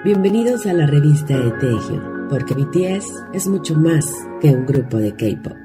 Bienvenidos a la revista de Taehyung, porque BTS es mucho más que un grupo de K-pop.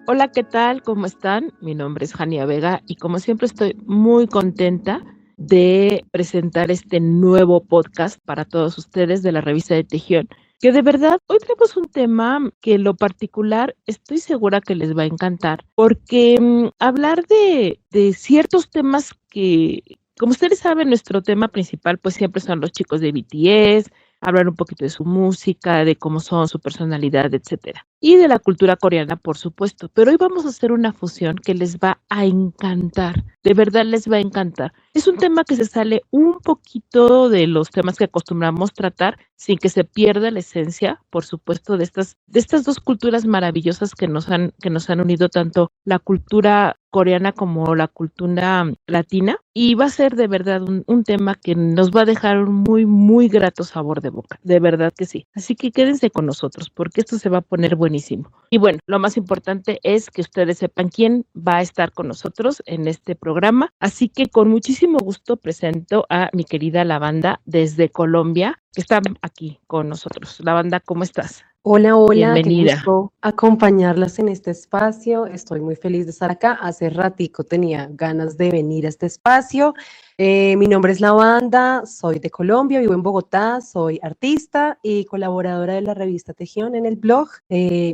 Hola, ¿qué tal? ¿Cómo están? Mi nombre es Jania Vega y como siempre estoy muy contenta de presentar este nuevo podcast para todos ustedes de la revista de Taehyung, que de verdad hoy tenemos un tema que en lo particular estoy segura que les va a encantar, porque hablar de ciertos temas que, como ustedes saben, nuestro tema principal pues siempre son los chicos de BTS, hablar un poquito de su música, de cómo son, su personalidad, etcétera. Y de la cultura coreana, por supuesto. Pero hoy vamos a hacer una fusión que les va a encantar. De verdad les va a encantar. Es un tema que se sale un poquito de los temas que acostumbramos tratar, sin que se pierda la esencia, por supuesto, de estas dos culturas maravillosas que nos han unido, tanto la cultura coreana como la cultura latina, y va a ser de verdad un tema que nos va a dejar un muy, muy grato sabor de boca, de verdad que sí. Así que quédense con nosotros, porque esto se va a poner buenísimo. Y bueno, lo más importante es que ustedes sepan quién va a estar con nosotros en este programa, así que con muchísimo gusto presento a mi querida Lavanda desde Colombia, que está aquí con nosotros. Lavanda, ¿cómo estás? Hola, hola, qué Bienvenida. gusto acompañarlas en este espacio. Estoy muy feliz de estar acá. Hace ratico tenía ganas de venir a este espacio. Mi nombre es Lavanda, soy de Colombia, vivo en Bogotá, soy artista y colaboradora de la revista Taehyung en el blog.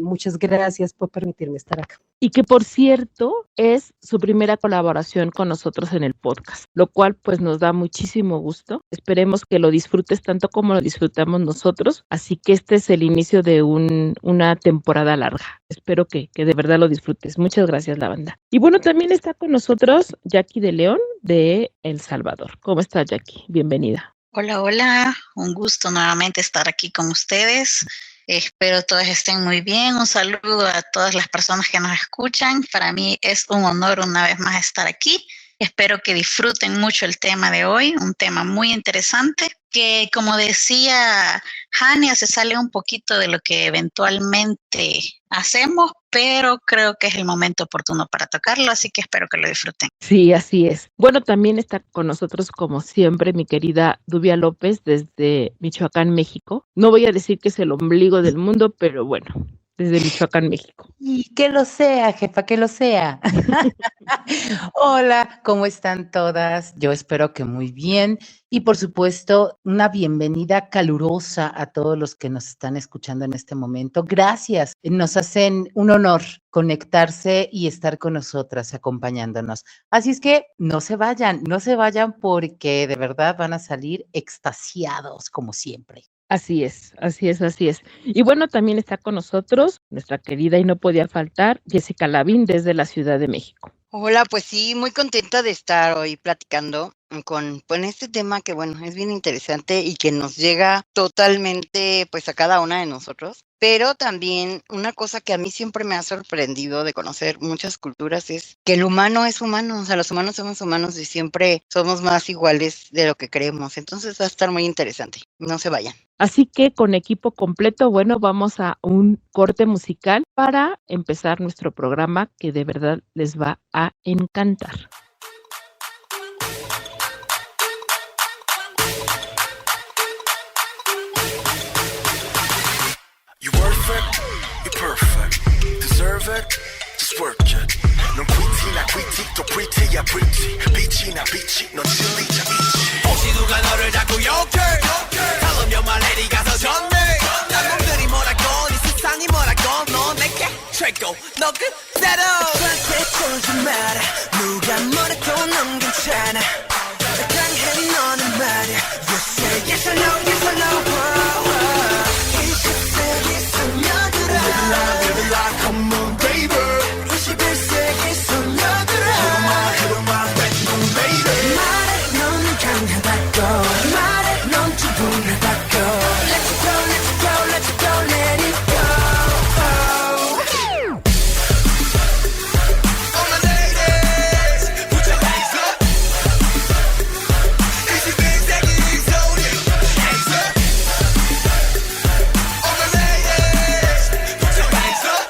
Muchas gracias por permitirme estar acá. Y que por cierto es su primera colaboración con nosotros en el podcast, lo cual pues nos da muchísimo gusto. Esperemos que lo disfrutes tanto como lo disfrutamos nosotros, así que este es el inicio de una temporada larga. Espero que de verdad lo disfrutes. Muchas gracias, Lavanda. Y bueno, también está con nosotros Jackie de León de El Salvador. ¿Cómo estás, Jackie? Bienvenida. Hola, hola. Un gusto nuevamente estar aquí con ustedes. Espero todos estén muy bien. Un saludo a todas las personas que nos escuchan. Para mí es un honor una vez más estar aquí. Espero que disfruten mucho el tema de hoy, un tema muy interesante que, como decía Jania, se sale un poquito de lo que eventualmente hacemos, pero creo que es el momento oportuno para tocarlo, así que espero que lo disfruten. Sí, así es. Bueno, también está con nosotros, como siempre, mi querida Dubia López desde Michoacán, México. No voy a decir que es el ombligo del mundo, pero bueno, desde Michoacán, México. Y que lo sea, jefa, que lo sea. Hola, ¿cómo están todas? Yo espero que muy bien. Y por supuesto, una bienvenida calurosa a todos los que nos están escuchando en este momento. Gracias. Nos hacen un honor conectarse y estar con nosotras, acompañándonos. Así es que no se vayan porque de verdad van a salir extasiados como siempre. Así es, así es, así es. Y bueno, también está con nosotros nuestra querida y no podía faltar, Jessica Lavín desde la Ciudad de México. Hola, pues sí, muy contenta de estar hoy platicando con este tema que, bueno, es bien interesante y que nos llega totalmente, pues, a cada una de nosotros. Pero también una cosa que a mí siempre me ha sorprendido de conocer muchas culturas es que el humano es humano, o sea, los humanos somos humanos y siempre somos más iguales de lo que creemos. Entonces va a estar muy interesante. No se vayan. Así que con equipo completo, bueno, vamos a un corte musical para empezar nuestro programa que de verdad les va a encantar. You worth it, you're perfect, deserve it, just work it. 넌 quity나 quity, 또 pretty야 pretty, 빛이나 빛이, 넌 진리자 빛이. 혹시 누가 너를 자꾸 욕해, Tell them you're my lady 가서 전해. 난 놈들이 뭐라건, 이 세상이 뭐라건, 넌 내게 최고, 너 그대로. 저한테 쫄지 마라, 누가 뭐라도 넌 괜찮아. 당해 너는 말야, you say yes or no, yes or no. Live it like, come on, baby. 21세기 소녀들아. Hit my red moon, baby. 말해, 넌 강하다고. 말해, 넌 충분하다고. Let's go, let's go, let's go, let it go. All my ladies, put your hands up. 21세기 소녀, hands up. All my ladies, put your hands up.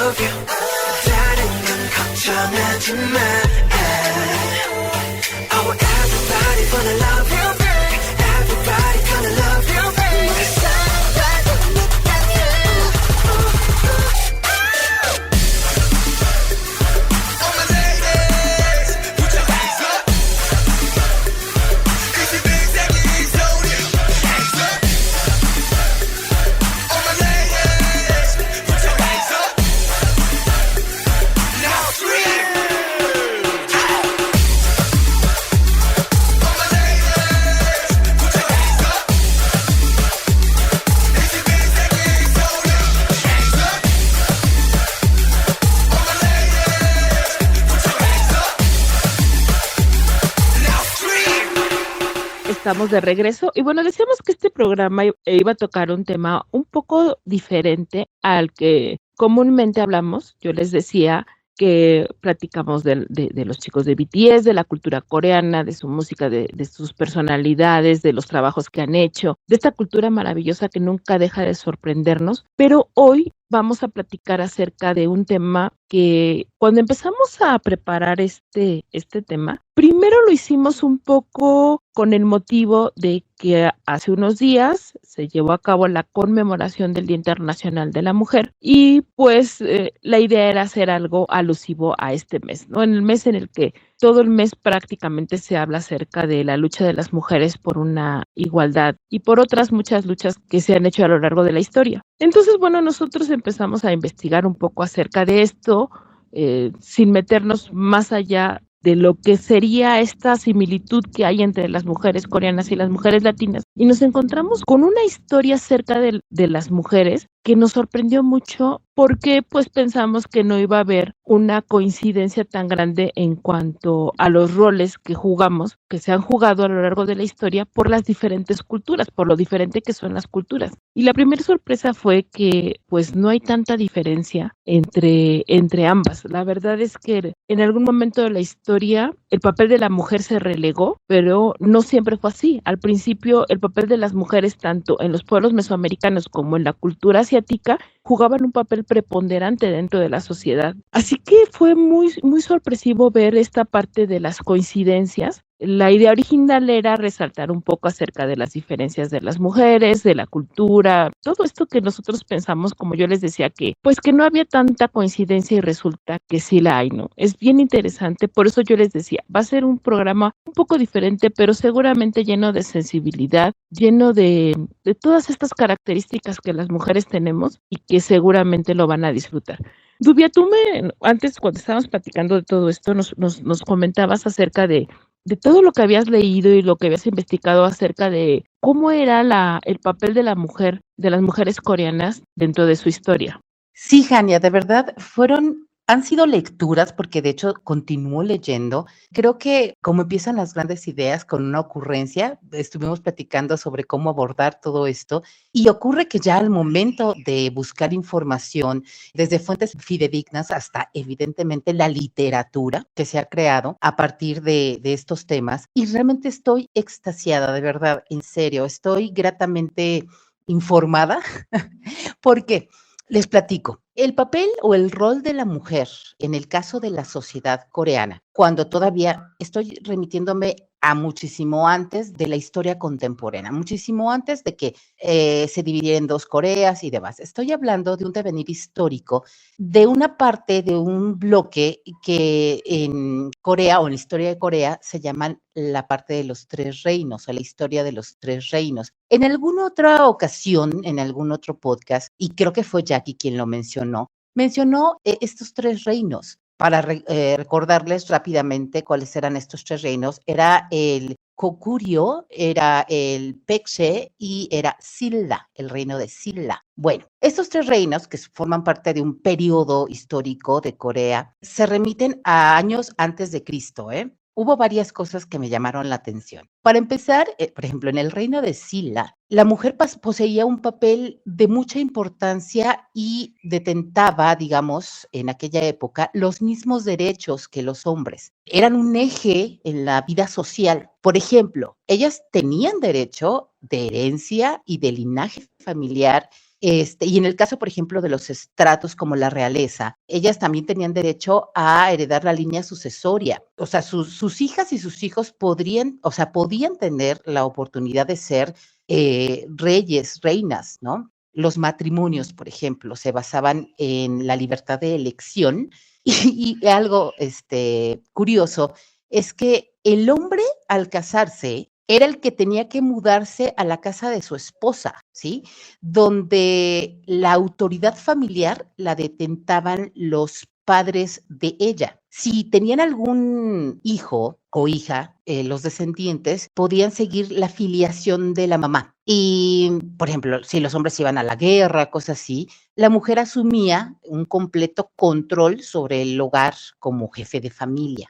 love you. 다른 건 걱정하지 마. Oh, everybody gonna love you, babe. Everybody gonna love you, babe. Somebody look at you. All my ladies, put your hands up. Cause it makes everything so new. Hands up. All my ladies, put your hands up. Now scream. All my ladies, put your hands up. Cause it makes everything so new. Hands up. All my ladies, put your hands up. Now scream. Estamos de regreso y bueno, decíamos que este programa iba a tocar un tema un poco diferente al que comúnmente hablamos. Yo les decía que platicamos de los chicos de BTS, de la cultura coreana, de su música, de sus personalidades, de los trabajos que han hecho, de esta cultura maravillosa que nunca deja de sorprendernos. Pero hoy vamos a platicar acerca de un tema que cuando empezamos a preparar este tema, primero lo hicimos un poco con el motivo de que hace unos días se llevó a cabo la conmemoración del Día Internacional de la Mujer y pues la idea era hacer algo alusivo a este mes, ¿no? En el mes en el que todo el mes prácticamente se habla acerca de la lucha de las mujeres por una igualdad y por otras muchas luchas que se han hecho a lo largo de la historia. Entonces, bueno, nosotros empezamos a investigar un poco acerca de esto, sin meternos más allá de lo que sería esta similitud que hay entre las mujeres coreanas y las mujeres latinas. Y nos encontramos con una historia acerca de las mujeres que nos sorprendió mucho porque pues pensamos que no iba a haber una coincidencia tan grande en cuanto a los roles que jugamos, que se han jugado a lo largo de la historia por las diferentes culturas, por lo diferente que son las culturas. Y la primera sorpresa fue que pues no hay tanta diferencia entre ambas. La verdad es que en algún momento de la historia el papel de la mujer se relegó, pero no siempre fue así. Al principio el papel de las mujeres tanto en los pueblos mesoamericanos como en la cultura asiática jugaban un papel preponderante dentro de la sociedad. Así que fue muy, muy sorpresivo ver esta parte de las coincidencias. La idea original era resaltar un poco acerca de las diferencias de las mujeres, de la cultura, todo esto que nosotros pensamos, como yo les decía, que pues que no había tanta coincidencia y resulta que sí la hay, ¿no? Es bien interesante, por eso yo les decía, va a ser un programa un poco diferente, pero seguramente lleno de sensibilidad, lleno de todas estas características que las mujeres tenemos y que seguramente lo van a disfrutar. Dubia, tú antes cuando estábamos platicando de todo esto, nos comentabas acerca de todo lo que habías leído y lo que habías investigado acerca de cómo era el papel de la mujer, de las mujeres coreanas dentro de su historia. Sí, Jania, de verdad, han sido lecturas, porque de hecho continúo leyendo. Creo que como empiezan las grandes ideas con una ocurrencia, estuvimos platicando sobre cómo abordar todo esto y ocurre que ya al momento de buscar información, desde fuentes fidedignas hasta evidentemente la literatura que se ha creado a partir de estos temas, y realmente estoy extasiada, de verdad, en serio, estoy gratamente informada porque les platico. El papel o el rol de la mujer en el caso de la sociedad coreana, cuando todavía estoy remitiéndome a muchísimo antes de la historia contemporánea, muchísimo antes de que se dividiera en dos Coreas y demás. Estoy hablando de un devenir histórico de una parte de un bloque que en Corea o en la historia de Corea se llaman la parte de los tres reinos o la historia de los tres reinos. En alguna otra ocasión, en algún otro podcast, y creo que fue Jackie quien lo mencionó estos tres reinos. Para recordarles rápidamente cuáles eran estos tres reinos, era el Goguryeo, era el Baekje y era Silla, el reino de Silla. Bueno, estos tres reinos, que forman parte de un periodo histórico de Corea, se remiten a años antes de Cristo, Hubo varias cosas que me llamaron la atención. Para empezar, por ejemplo, en el reino de Silla, la mujer poseía un papel de mucha importancia y detentaba, digamos, en aquella época, los mismos derechos que los hombres. Eran un eje en la vida social. Por ejemplo, ellas tenían derecho de herencia y de linaje familiar Y en el caso, por ejemplo, de los estratos como la realeza, ellas también tenían derecho a heredar la línea sucesoria. O sea, sus hijas y sus hijos podían tener la oportunidad de ser reyes, reinas, ¿no? Los matrimonios, por ejemplo, se basaban en la libertad de elección y algo curioso es que el hombre al casarse era el que tenía que mudarse a la casa de su esposa, ¿sí? Donde la autoridad familiar la detentaban los padres de ella. Si tenían algún hijo o hija, los descendientes podían seguir la filiación de la mamá. Y, por ejemplo, si los hombres iban a la guerra, cosas así, la mujer asumía un completo control sobre el hogar como jefe de familia.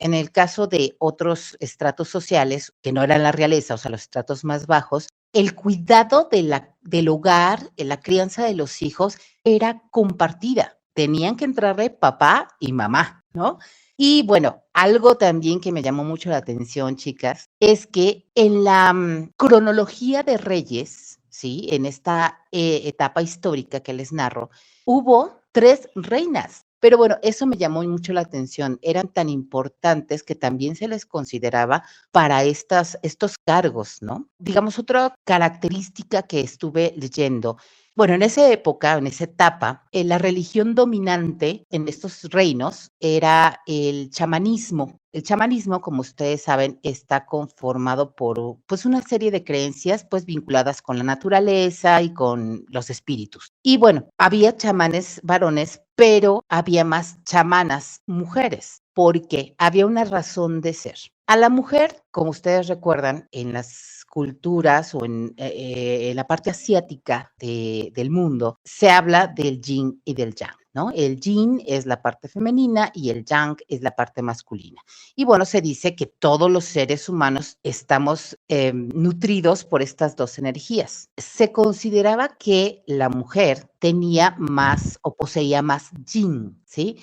En el caso de otros estratos sociales, que no eran la realeza, o sea, los estratos más bajos, el cuidado del hogar, la crianza de los hijos era compartida. Tenían que entrarle papá y mamá, ¿no? Y bueno, algo también que me llamó mucho la atención, chicas, es que en la cronología de reyes, ¿sí? En esta etapa histórica que les narro, hubo 3 reinas. Pero bueno, eso me llamó mucho la atención. Eran tan importantes que también se les consideraba para estos cargos, ¿no? Digamos, otra característica que estuve leyendo. Bueno, en esa época, en esa etapa, la religión dominante en estos reinos era el chamanismo. El chamanismo, como ustedes saben, está conformado por pues una serie de creencias pues vinculadas con la naturaleza y con los espíritus. Y bueno, había chamanes varones, pero había más chamanas mujeres, porque había una razón de ser. A la mujer, como ustedes recuerdan, en las culturas o en la parte asiática del mundo, se habla del yin y del yang, ¿no? El yin es la parte femenina y el yang es la parte masculina. Y bueno, se dice que todos los seres humanos estamos nutridos por estas 2 energías. Se consideraba que la mujer tenía más o poseía más yin, ¿sí?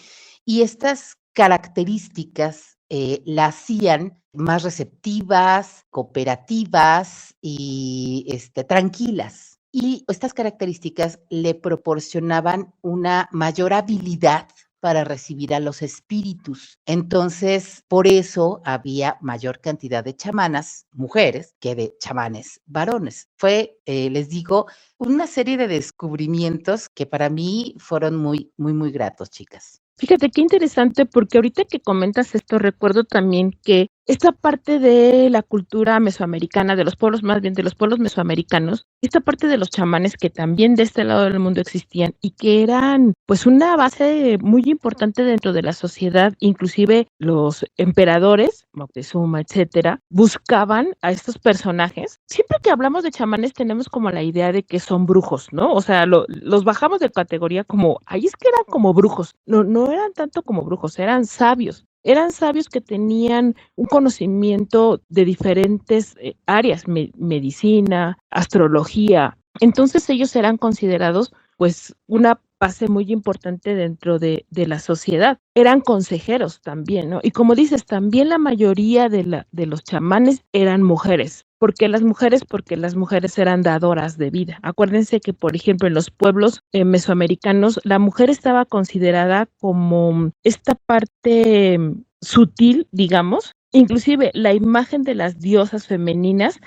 Y estas características la hacían más receptivas, cooperativas y tranquilas. Y estas características le proporcionaban una mayor habilidad para recibir a los espíritus. Entonces, por eso había mayor cantidad de chamanas mujeres que de chamanes varones. Fue, les digo, una serie de descubrimientos que para mí fueron muy, muy, muy gratos, chicas. Fíjate qué interesante, porque ahorita que comentas esto, recuerdo también que esta parte de la cultura mesoamericana, de los pueblos, más bien de los pueblos mesoamericanos, esta parte de los chamanes que también de este lado del mundo existían y que eran pues una base muy importante dentro de la sociedad, inclusive los emperadores, Moctezuma, etcétera, buscaban a estos personajes. Siempre que hablamos de chamanes tenemos como la idea de que son brujos, ¿no? O sea, los bajamos de categoría como, ahí es que eran como brujos, no eran tanto como brujos, eran sabios. Eran sabios que tenían un conocimiento de diferentes áreas, medicina, astrología. Entonces ellos eran considerados pues una base muy importante dentro de la sociedad. Eran consejeros también, ¿no? Y como dices, también la mayoría de los chamanes eran mujeres. Porque las mujeres eran dadoras de vida. Acuérdense que, por ejemplo, en los pueblos mesoamericanos, la mujer estaba considerada como esta parte sutil, digamos. Inclusive la imagen de las diosas femeninas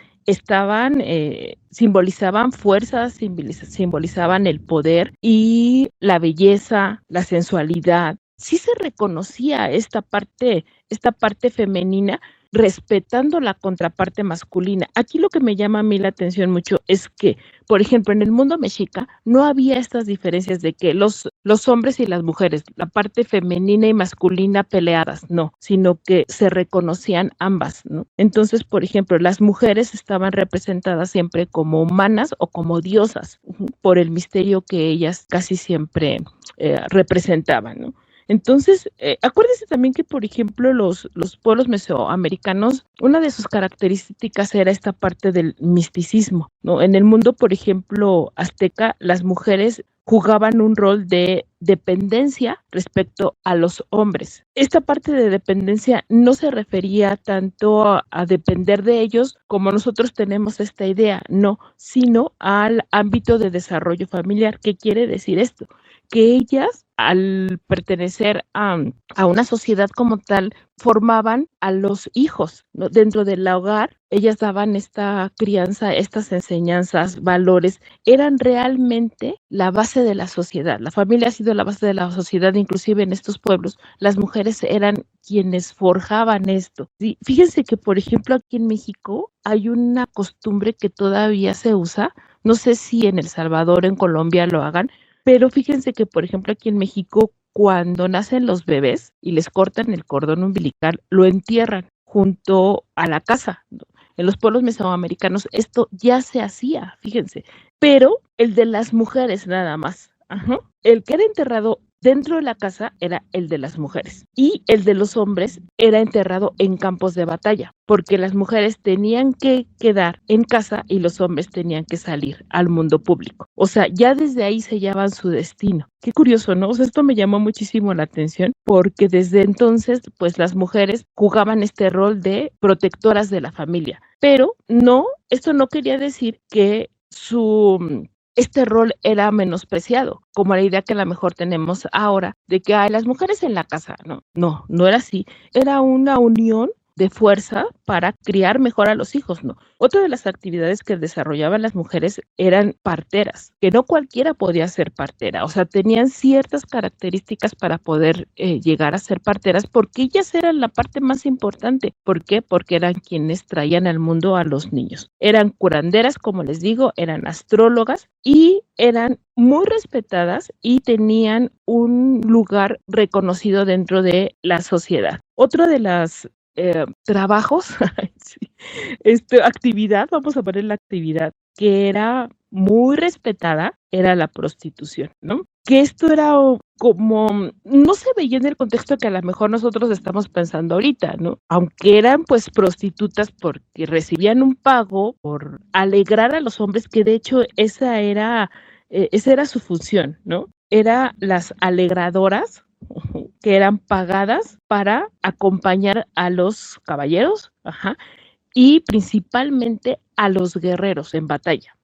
simbolizaban fuerzas, simbolizaban el poder y la belleza, la sensualidad. Sí se reconocía esta parte femenina, respetando la contraparte masculina. Aquí lo que me llama a mí la atención mucho es que, por ejemplo, en el mundo mexica no había estas diferencias de que los hombres y las mujeres, la parte femenina y masculina peleadas, no, sino que se reconocían ambas, ¿no? Entonces, por ejemplo, las mujeres estaban representadas siempre como humanas o como diosas por el misterio que ellas casi siempre representaban, ¿no? Entonces, acuérdense también que, por ejemplo, los pueblos mesoamericanos, una de sus características era esta parte del misticismo, ¿no? En el mundo, por ejemplo, azteca, las mujeres jugaban un rol de dependencia respecto a los hombres. Esta parte de dependencia no se refería tanto a depender de ellos como nosotros tenemos esta idea, no, sino al ámbito de desarrollo familiar. ¿Qué quiere decir esto? Que ellas, al pertenecer a una sociedad como tal, formaban a los hijos, ¿no? Dentro del hogar, ellas daban esta crianza, estas enseñanzas, valores, eran realmente la base de la sociedad. La familia ha sido la base de la sociedad, inclusive en estos pueblos, las mujeres eran quienes forjaban esto. Sí, fíjense que, por ejemplo, aquí en México hay una costumbre que todavía se usa, no sé si en El Salvador, en Colombia lo hagan, pero fíjense que, por ejemplo, aquí en México, cuando nacen los bebés y les cortan el cordón umbilical, lo entierran junto a la casa, ¿no? En los pueblos mesoamericanos esto ya se hacía, fíjense, pero el de las mujeres nada más. Ajá. El que era enterrado dentro de la casa era el de las mujeres y el de los hombres era enterrado en campos de batalla, porque las mujeres tenían que quedar en casa y los hombres tenían que salir al mundo público. O sea, ya desde ahí sellaban su destino. Qué curioso, ¿no? O sea, esto me llamó muchísimo la atención porque desde entonces, pues las mujeres jugaban este rol de protectoras de la familia. Pero no, esto no quería decir que este rol era menospreciado, como la idea que a lo mejor tenemos ahora de que hay las mujeres en la casa. No era así. Era una unión de fuerza para criar mejor a los hijos, ¿no? Otra de las actividades que desarrollaban las mujeres eran parteras, que no cualquiera podía ser partera, o sea, tenían ciertas características para poder llegar a ser parteras, porque ellas eran la parte más importante. ¿Por qué? Porque eran quienes traían al mundo a los niños. Eran curanderas, como les digo, eran astrólogas y eran muy respetadas y tenían un lugar reconocido dentro de la sociedad. Otro de las trabajos, sí, actividad, vamos a poner la actividad que era muy respetada, era la prostitución, ¿no? Que esto era como, no se veía en el contexto que a lo mejor nosotros estamos pensando ahorita, ¿no? Aunque eran pues prostitutas porque recibían un pago por alegrar a los hombres, que de hecho esa era su función, ¿no? Era las alegradoras, que eran pagadas para acompañar a los caballeros, y principalmente a los guerreros en batalla.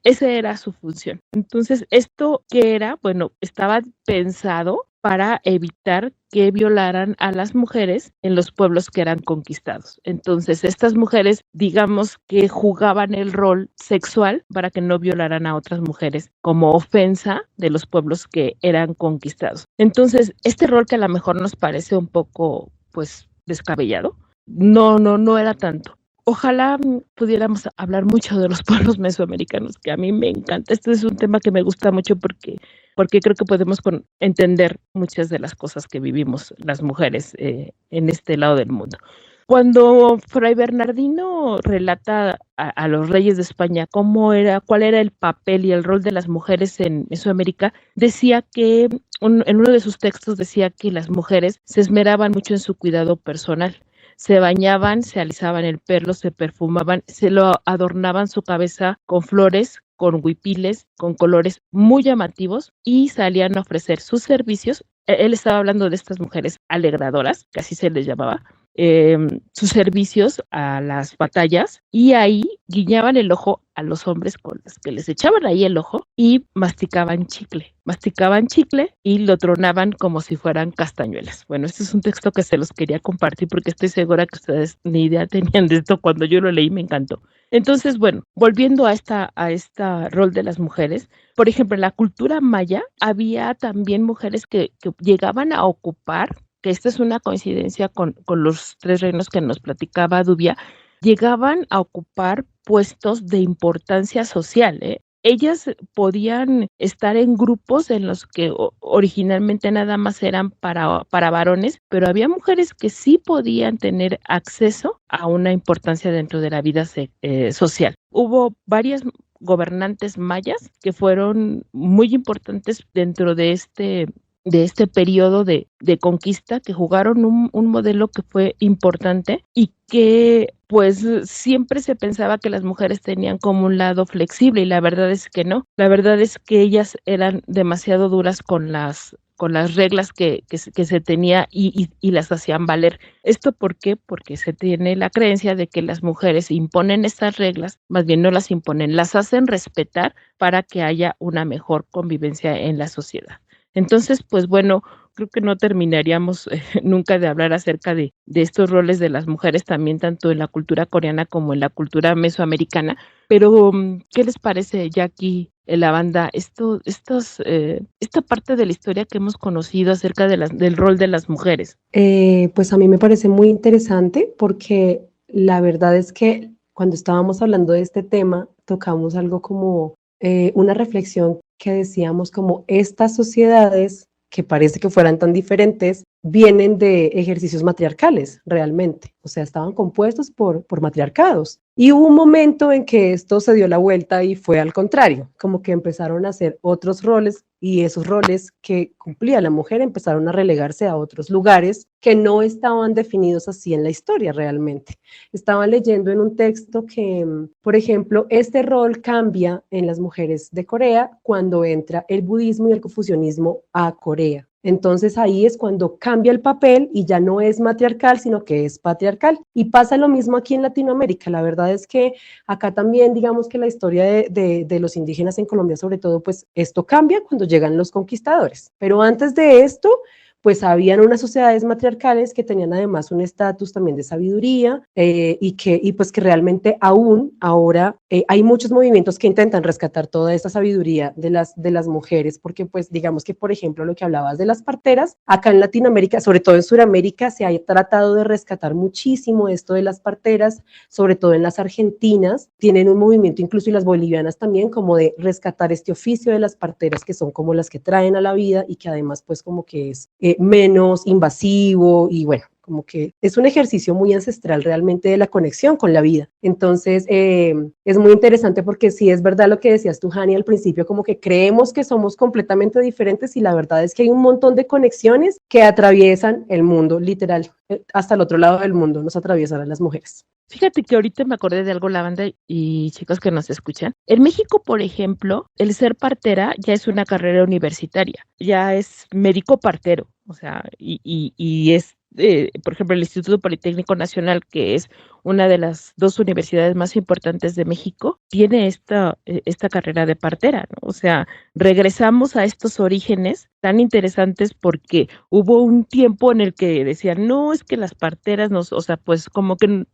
Esa era su función. Entonces, ¿esto qué era? Bueno, estaba pensado para evitar que violaran a las mujeres en los pueblos que eran conquistados. Entonces, estas mujeres, digamos que jugaban el rol sexual para que no violaran a otras mujeres como ofensa de los pueblos que eran conquistados. Entonces, este rol que a lo mejor nos parece un poco, pues, descabellado, no era tanto. Ojalá pudiéramos hablar mucho de los pueblos mesoamericanos, que a mí me encanta. Este es un tema que me gusta mucho porque creo que podemos entender muchas de las cosas que vivimos las mujeres en este lado del mundo. Cuando Fray Bernardino relata a los reyes de España cuál era el papel y el rol de las mujeres en Mesoamérica, decía que, en uno de sus textos decía que las mujeres se esmeraban mucho en su cuidado personal. Se bañaban, se alisaban el pelo, se perfumaban, se lo adornaban su cabeza con flores, con huipiles, con colores muy llamativos y salían a ofrecer sus servicios. Él estaba hablando de estas mujeres alegradoras, que así se les llamaba, sus servicios a las batallas, y ahí guiñaban el ojo a los hombres con los que les echaban ahí el ojo y masticaban chicle y lo tronaban como si fueran castañuelas. Bueno, este es un texto que se los quería compartir porque estoy segura que ustedes ni idea tenían de esto. Cuando yo lo leí me encantó. Entonces, bueno, volviendo a esta rol de las mujeres, por ejemplo, en la cultura maya había también mujeres que llegaban a ocupar, que esta es una coincidencia con los 3 reinos que nos platicaba Dubia, llegaban a ocupar puestos de importancia social, Ellas podían estar en grupos en los que originalmente nada más eran para varones, pero había mujeres que sí podían tener acceso a una importancia dentro de la vida social. Hubo varias gobernantes mayas que fueron muy importantes dentro de este periodo de conquista, que jugaron un modelo que fue importante y que pues siempre se pensaba que las mujeres tenían como un lado flexible y la verdad es que no. La verdad es que ellas eran demasiado duras con las reglas que se tenía y las hacían valer. ¿Esto por qué? Porque se tiene la creencia de que las mujeres imponen estas reglas, más bien no las imponen, las hacen respetar para que haya una mejor convivencia en la sociedad. Entonces, pues bueno, creo que no terminaríamos nunca de hablar acerca de estos roles de las mujeres también, tanto en la cultura coreana como en la cultura mesoamericana. Pero, ¿qué les parece, Jackie, la banda, esta parte de la historia que hemos conocido acerca del rol de las mujeres? Pues a mí me parece muy interesante porque la verdad es que cuando estábamos hablando de este tema, tocamos algo como una reflexión que decíamos como estas sociedades que parece que fueran tan diferentes, vienen de ejercicios matriarcales realmente, o sea, estaban compuestos por matriarcados. Y hubo un momento en que esto se dio la vuelta y fue al contrario, como que empezaron a hacer otros roles y esos roles que cumplía la mujer empezaron a relegarse a otros lugares que no estaban definidos así en la historia realmente. Estaba leyendo en un texto que, por ejemplo, este rol cambia en las mujeres de Corea cuando entra el budismo y el confucianismo a Corea. Entonces ahí es cuando cambia el papel y ya no es matriarcal, sino que es patriarcal. Y pasa lo mismo aquí en Latinoamérica. La verdad es que acá también, digamos que la historia de los indígenas en Colombia, sobre todo, pues esto cambia cuando llegan los conquistadores. Pero antes de esto, pues habían unas sociedades matriarcales que tenían además un estatus también de sabiduría y pues que realmente aún ahora hay muchos movimientos que intentan rescatar toda esa sabiduría de las mujeres, porque pues digamos que por ejemplo lo que hablabas de las parteras, acá en Latinoamérica, sobre todo en Sudamérica, se ha tratado de rescatar muchísimo esto de las parteras, sobre todo en las argentinas, tienen un movimiento incluso y las bolivianas también como de rescatar este oficio de las parteras que son como las que traen a la vida y que además pues como que es menos invasivo y bueno, como que es un ejercicio muy ancestral realmente de la conexión con la vida. Entonces, es muy interesante porque sí es verdad lo que decías tú, Hani, al principio, como que creemos que somos completamente diferentes y la verdad es que hay un montón de conexiones que atraviesan el mundo, literal, hasta el otro lado del mundo nos atraviesan a las mujeres. Fíjate que ahorita me acordé de algo, la banda y chicos que nos escuchan. En México, por ejemplo, el ser partera ya es una carrera universitaria, ya es médico partero, o sea, y es, por ejemplo, el Instituto Politécnico Nacional, que es una de las 2 universidades más importantes de México, tiene esta carrera de partera, ¿no? O sea, regresamos a estos orígenes tan interesantes porque hubo un tiempo en el que decían, no, es que las parteras o sea, pues como que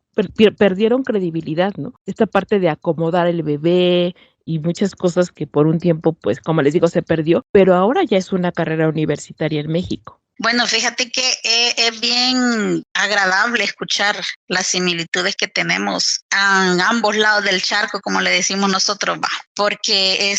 perdieron credibilidad, ¿no? Esta parte de acomodar el bebé y muchas cosas que por un tiempo, pues como les digo, se perdió, pero ahora ya es una carrera universitaria en México. Bueno, fíjate que es bien agradable escuchar las similitudes que tenemos a ambos lados del charco, como le decimos nosotros, porque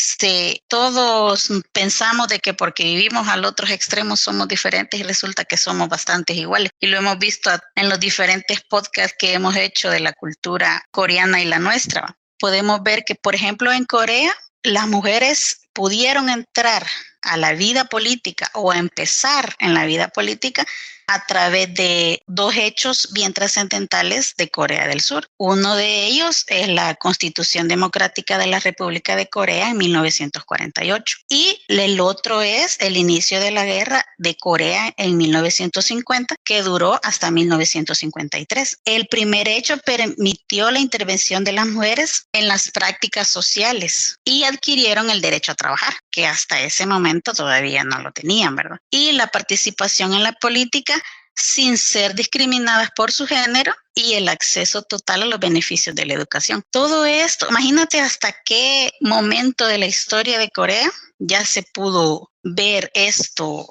todos pensamos de que porque vivimos al otro extremo somos diferentes y resulta que somos bastante iguales. Y lo hemos visto en los diferentes podcasts que hemos hecho de la cultura coreana y la nuestra. Podemos ver que, por ejemplo, en Corea, las mujeres pudieron entrar a la vida política o a empezar en la vida política a través de 2 hechos bien trascendentales de Corea del Sur. Uno de ellos es la Constitución Democrática de la República de Corea en 1948 y el otro es el inicio de la Guerra de Corea en 1950, que duró hasta 1953. El primer hecho permitió la intervención de las mujeres en las prácticas sociales y adquirieron el derecho a trabajar, que hasta ese momento todavía no lo tenían, ¿verdad? Y la participación en la política sin ser discriminadas por su género y el acceso total a los beneficios de la educación. Todo esto, imagínate hasta qué momento de la historia de Corea ya se pudo ver esto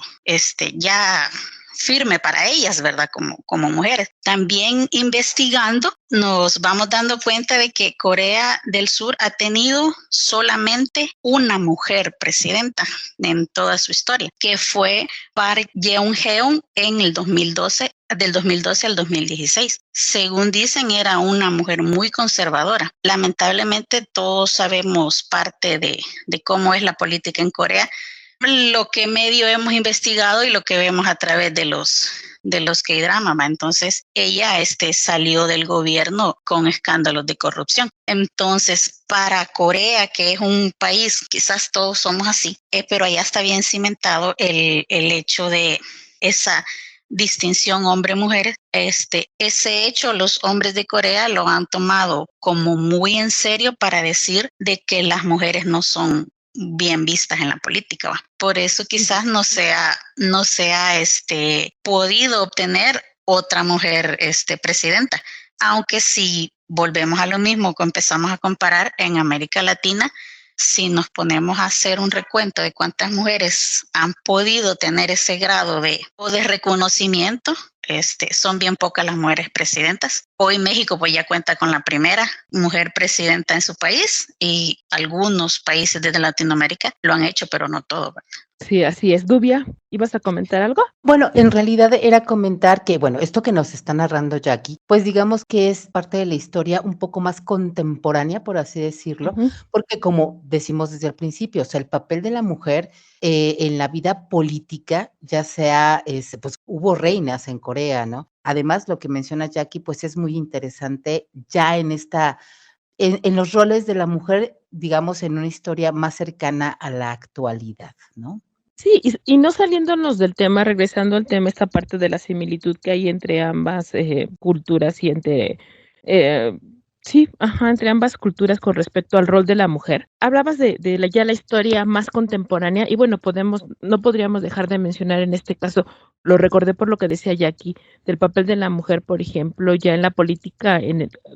ya firme para ellas, ¿verdad? Como mujeres. También investigando nos vamos dando cuenta de que Corea del Sur ha tenido solamente una mujer presidenta en toda su historia, que fue Park Geun-hye en el 2012, del 2012 al 2016. Según dicen, era una mujer muy conservadora. Lamentablemente todos sabemos parte de cómo es la política en Corea. lo que medio hemos investigado y lo que vemos a través de los K-drama, ¿va? Entonces ella salió del gobierno con escándalos de corrupción. Entonces para Corea, que es un país, quizás todos somos así, pero allá está bien cimentado el hecho de esa distinción hombre-mujer. Ese hecho los hombres de Corea lo han tomado como muy en serio para decir de que las mujeres no son bien vistas en la política, ¿va? Por eso quizás no se ha podido obtener otra mujer presidenta, aunque si volvemos a lo mismo, que empezamos a comparar en América Latina, si nos ponemos a hacer un recuento de cuántas mujeres han podido tener ese grado de reconocimiento, son bien pocas las mujeres presidentas. Hoy México pues ya cuenta con la primera mujer presidenta en su país y algunos países de Latinoamérica lo han hecho, pero no todo, ¿verdad? Sí, así es. Dubia, ¿ibas a comentar algo? Bueno, en realidad era comentar que, bueno, esto que nos está narrando Jackie, pues digamos que es parte de la historia un poco más contemporánea, por así decirlo, porque como decimos desde el principio, o sea, el papel de la mujer en la vida política, ya sea, pues hubo reinas en Corea, ¿no? Además, lo que menciona Jackie, pues es muy interesante ya en los roles de la mujer, digamos, en una historia más cercana a la actualidad, ¿no? Sí, y no saliéndonos del tema, regresando al tema, esta parte de la similitud que hay entre ambas culturas y entre ambas culturas con respecto al rol de la mujer. Hablabas de ya la historia más contemporánea y bueno, no podríamos dejar de mencionar en este caso, lo recordé por lo que decía Jackie, del papel de la mujer, por ejemplo, ya en la política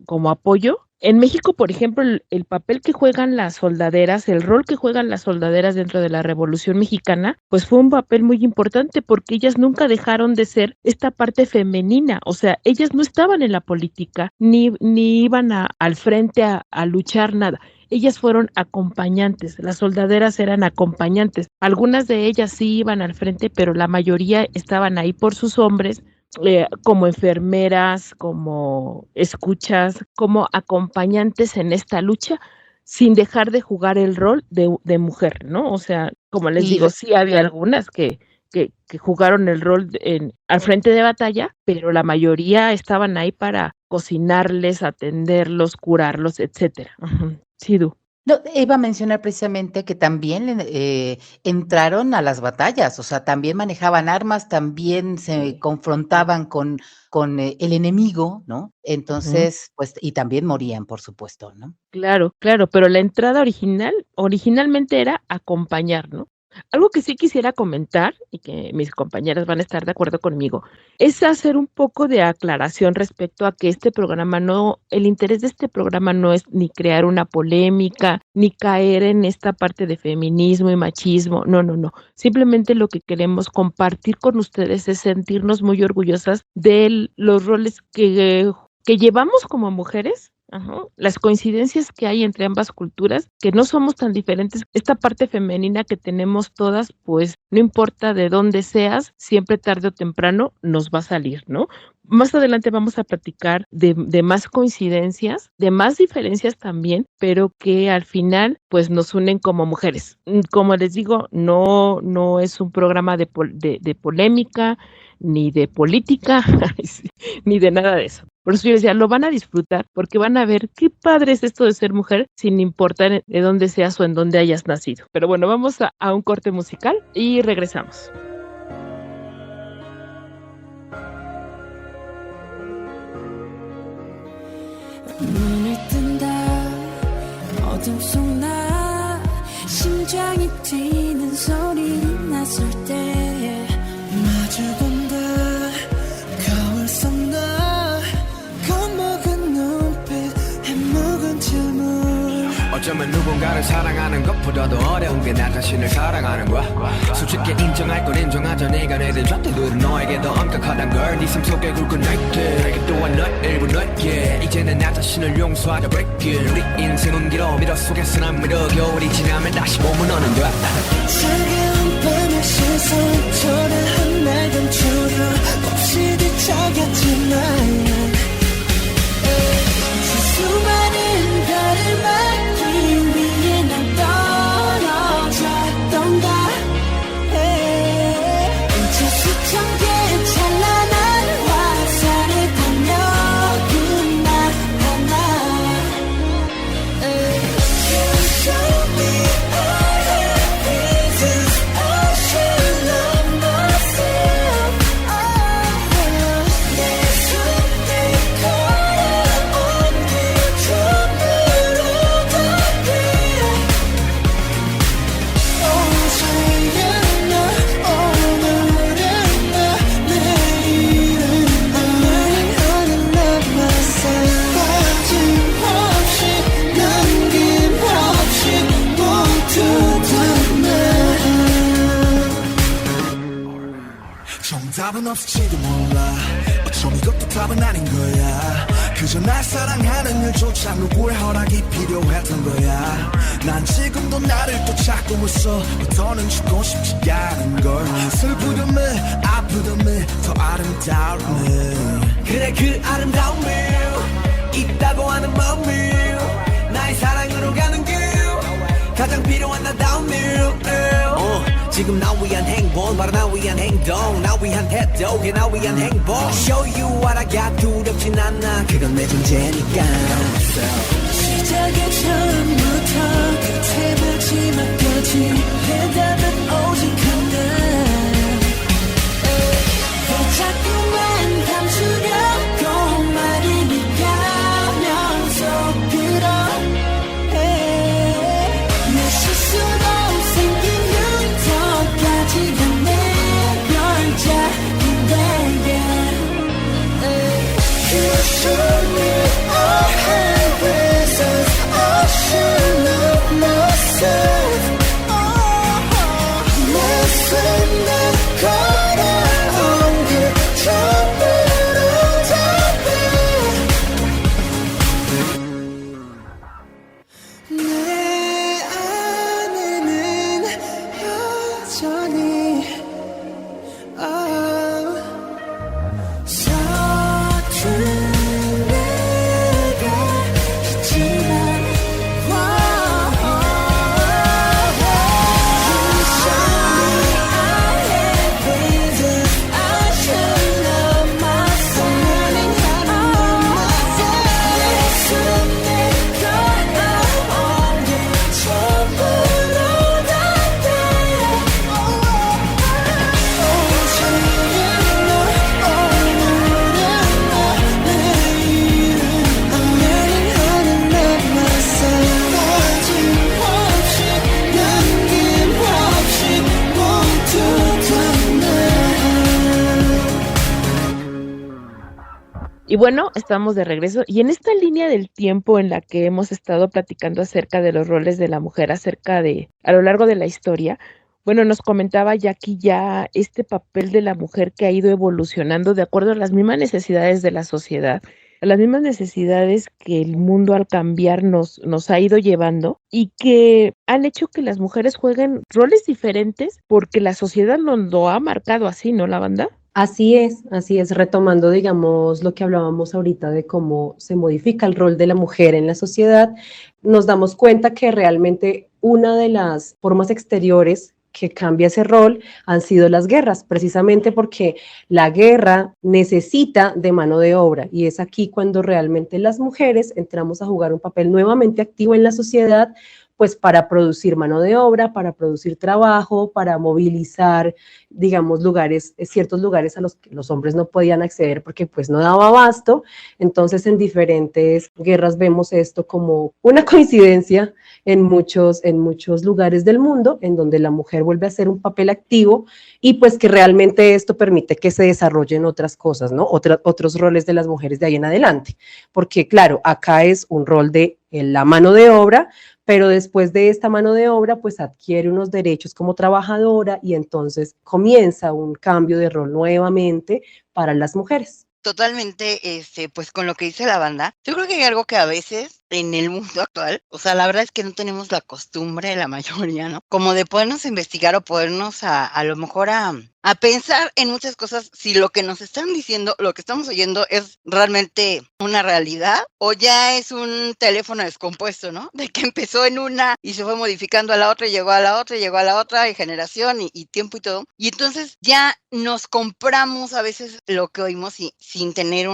como apoyo. En México, por ejemplo, el papel que juegan las soldaderas, el rol que juegan las soldaderas dentro de la Revolución Mexicana, pues fue un papel muy importante porque ellas nunca dejaron de ser esta parte femenina, o sea, ellas no estaban en la política, ni iban al frente a luchar, nada. Ellas fueron acompañantes, las soldaderas eran acompañantes. Algunas de ellas sí iban al frente, pero la mayoría estaban ahí por sus hombres, como enfermeras, como escuchas, como acompañantes en esta lucha, sin dejar de jugar el rol de mujer, ¿no? O sea, como les digo, sí había algunas que jugaron el rol al frente de batalla, pero la mayoría estaban ahí para cocinarles, atenderlos, curarlos, etcétera. Sí, Du. No, iba a mencionar precisamente que también entraron a las batallas, o sea, también manejaban armas, también se confrontaban con el enemigo, ¿no? Entonces, pues, y también morían, por supuesto, ¿no? Claro, pero la entrada originalmente era acompañar, ¿no? Algo que sí quisiera comentar, y que mis compañeras van a estar de acuerdo conmigo, es hacer un poco de aclaración respecto a que el interés de este programa no es ni crear una polémica, ni caer en esta parte de feminismo y machismo, no. Simplemente lo que queremos compartir con ustedes es sentirnos muy orgullosas de los roles que llevamos como mujeres. Las coincidencias que hay entre ambas culturas, que no somos tan diferentes, esta parte femenina que tenemos todas, pues no importa de dónde seas, siempre tarde o temprano nos va a salir, ¿no? Más adelante vamos a platicar de más coincidencias, de más diferencias también, pero que al final pues nos unen como mujeres. Como les digo, no es un programa de polémica, ni de política, ni de nada de eso. Por eso yo decía, lo van a disfrutar porque van a ver qué padre es esto de ser mujer sin importar de dónde seas o en dónde hayas nacido. Pero bueno, vamos a un corte musical y regresamos. 눈을 뜬다 어둠 속 나 심장이 뛰는 소리 났을 때 마주본다 거울 속 나 겁먹은 눈빛 해묵은 질문 어쩌면 누군가를 사랑하는 것보다도 어려운 게 나 자신을 사랑하는 거야 솔직히 인정할 건 인정하자 네가 내든 잣대들은 너에게 더 엄격하단 걸 네 삶 속에 굵은 날개 내게 또한 널 일부 넓게 이제는 나 자신을 용서하자 breaking 우리 인생은 길어 미러 속에서 난 미러 겨울이 지나면 다시 봄은 오는 거야 차가운 밤의 시선 초라한 날 감추려 없이 뒤척였지만 수많은 별을 막기 위해 난 떨어졌던가 답은 없을지도 몰라 어쩜 이것도 답은 아닌 거야 그저 날 사랑하는 일조차 누구의 허락이 필요했던 거야 난 지금도 나를 또 찾고 있어 더는 죽고 싶지 않은 걸 슬프렴을 아프렴을 더 아름다움을 그래 그 아름다움을 있다고 하는 마음을 나의 사랑으로 가는 길 가장 필요한 나다움을 지금 나 위한 행복 바로 나 위한 행동 나 위한 태도 그게 나 위한 행복 Show you what I got 두렵진 않아 그건 내 존재니까 시작의 처음부터 끝의 마지막까지 해답은 오직 하나 왜 자꾸만 감추려고 말이 가면서 그러해 내 실수로 생긴 흉터까지가 내 걸작인데 You should me I have reasons I should love myself 내 손에 걸어온 그 전부로 답해 내 안에는 여전히 서툰 내가 있지만 You show me I have reasons I should love myself love myself 내 손에 걸어온 게 전부로 답해 Y bueno, estamos de regreso y en esta línea del tiempo en la que hemos estado platicando acerca de los roles de la mujer, a lo largo de la historia, bueno, nos comentaba Jackie ya este papel de la mujer que ha ido evolucionando de acuerdo a las mismas necesidades de la sociedad, a las mismas necesidades que el mundo al cambiar nos ha ido llevando y que han hecho que las mujeres jueguen roles diferentes porque la sociedad nos lo ha marcado así, ¿no, la banda? Así es, retomando, digamos, lo que hablábamos ahorita de cómo se modifica el rol de la mujer en la sociedad, nos damos cuenta que realmente una de las formas exteriores que cambia ese rol han sido las guerras, precisamente porque la guerra necesita de mano de obra y es aquí cuando realmente las mujeres entramos a jugar un papel nuevamente activo en la sociedad, pues para producir mano de obra, para producir trabajo, para movilizar, digamos, ciertos lugares a los que los hombres no podían acceder porque pues no daba abasto. Entonces en diferentes guerras vemos esto como una coincidencia en muchos lugares del mundo en donde la mujer vuelve a hacer un papel activo y pues que realmente esto permite que se desarrollen otras cosas, ¿no? Otros roles de las mujeres de ahí en adelante. Porque claro, acá es un rol de la mano de obra, pero después de esta mano de obra, pues adquiere unos derechos como trabajadora y entonces comienza un cambio de rol nuevamente para las mujeres. Totalmente, pues con lo que dice la banda, yo creo que hay algo que a veces en el mundo actual, o sea, la verdad es que no tenemos la costumbre, la mayoría, ¿no? Como de podernos investigar o podernos a lo mejor a pensar en muchas cosas, si lo que nos están diciendo, lo que estamos oyendo es realmente una realidad o ya es un teléfono descompuesto, ¿no? De que empezó en una y se fue modificando a la otra y llegó a la otra y llegó a la otra y generación y tiempo y todo. Y entonces ya nos compramos a veces lo que oímos sin tener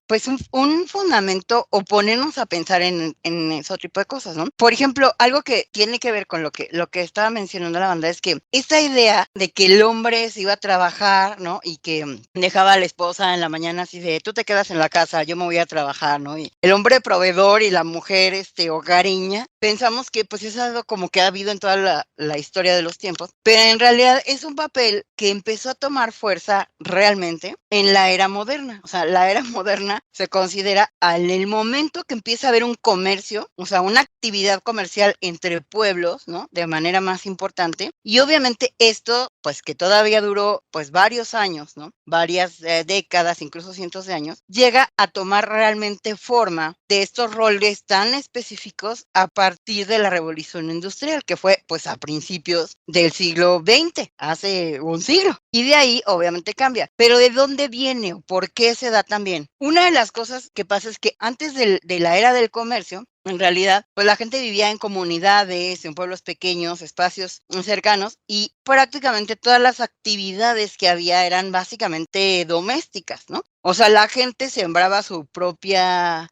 pues un fundamento o ponernos a pensar en ese tipo de cosas, ¿no? Por ejemplo, algo que tiene que ver con lo que estaba mencionando la banda es que esta idea de que el hombre se iba a trabajar, ¿no? Y que dejaba a la esposa en la mañana así de, tú te quedas en la casa, yo me voy a trabajar, ¿no? Y el hombre proveedor y la mujer hogareña, pensamos que pues es algo como que ha habido en toda la historia de los tiempos, pero en realidad es un papel que empezó a tomar fuerza realmente en la era moderna. O sea, la era moderna se considera en el momento que empieza a haber un comercio, o sea, una actividad comercial entre pueblos, ¿no? De manera más importante. Y obviamente esto, pues que todavía duró pues varios años, ¿no? Varias décadas, incluso cientos de años, llega a tomar realmente forma de estos roles tan específicos a partir de la Revolución Industrial, que fue pues a principios del siglo XX, hace un siglo. Y de ahí obviamente cambia. Pero ¿de dónde viene o por qué se da también? Una de las cosas que pasa es que antes de la era del comercio, en realidad, pues la gente vivía en comunidades, en pueblos pequeños, espacios cercanos, y prácticamente todas las actividades que había eran básicamente domésticas, ¿no? O sea, la gente sembraba su propia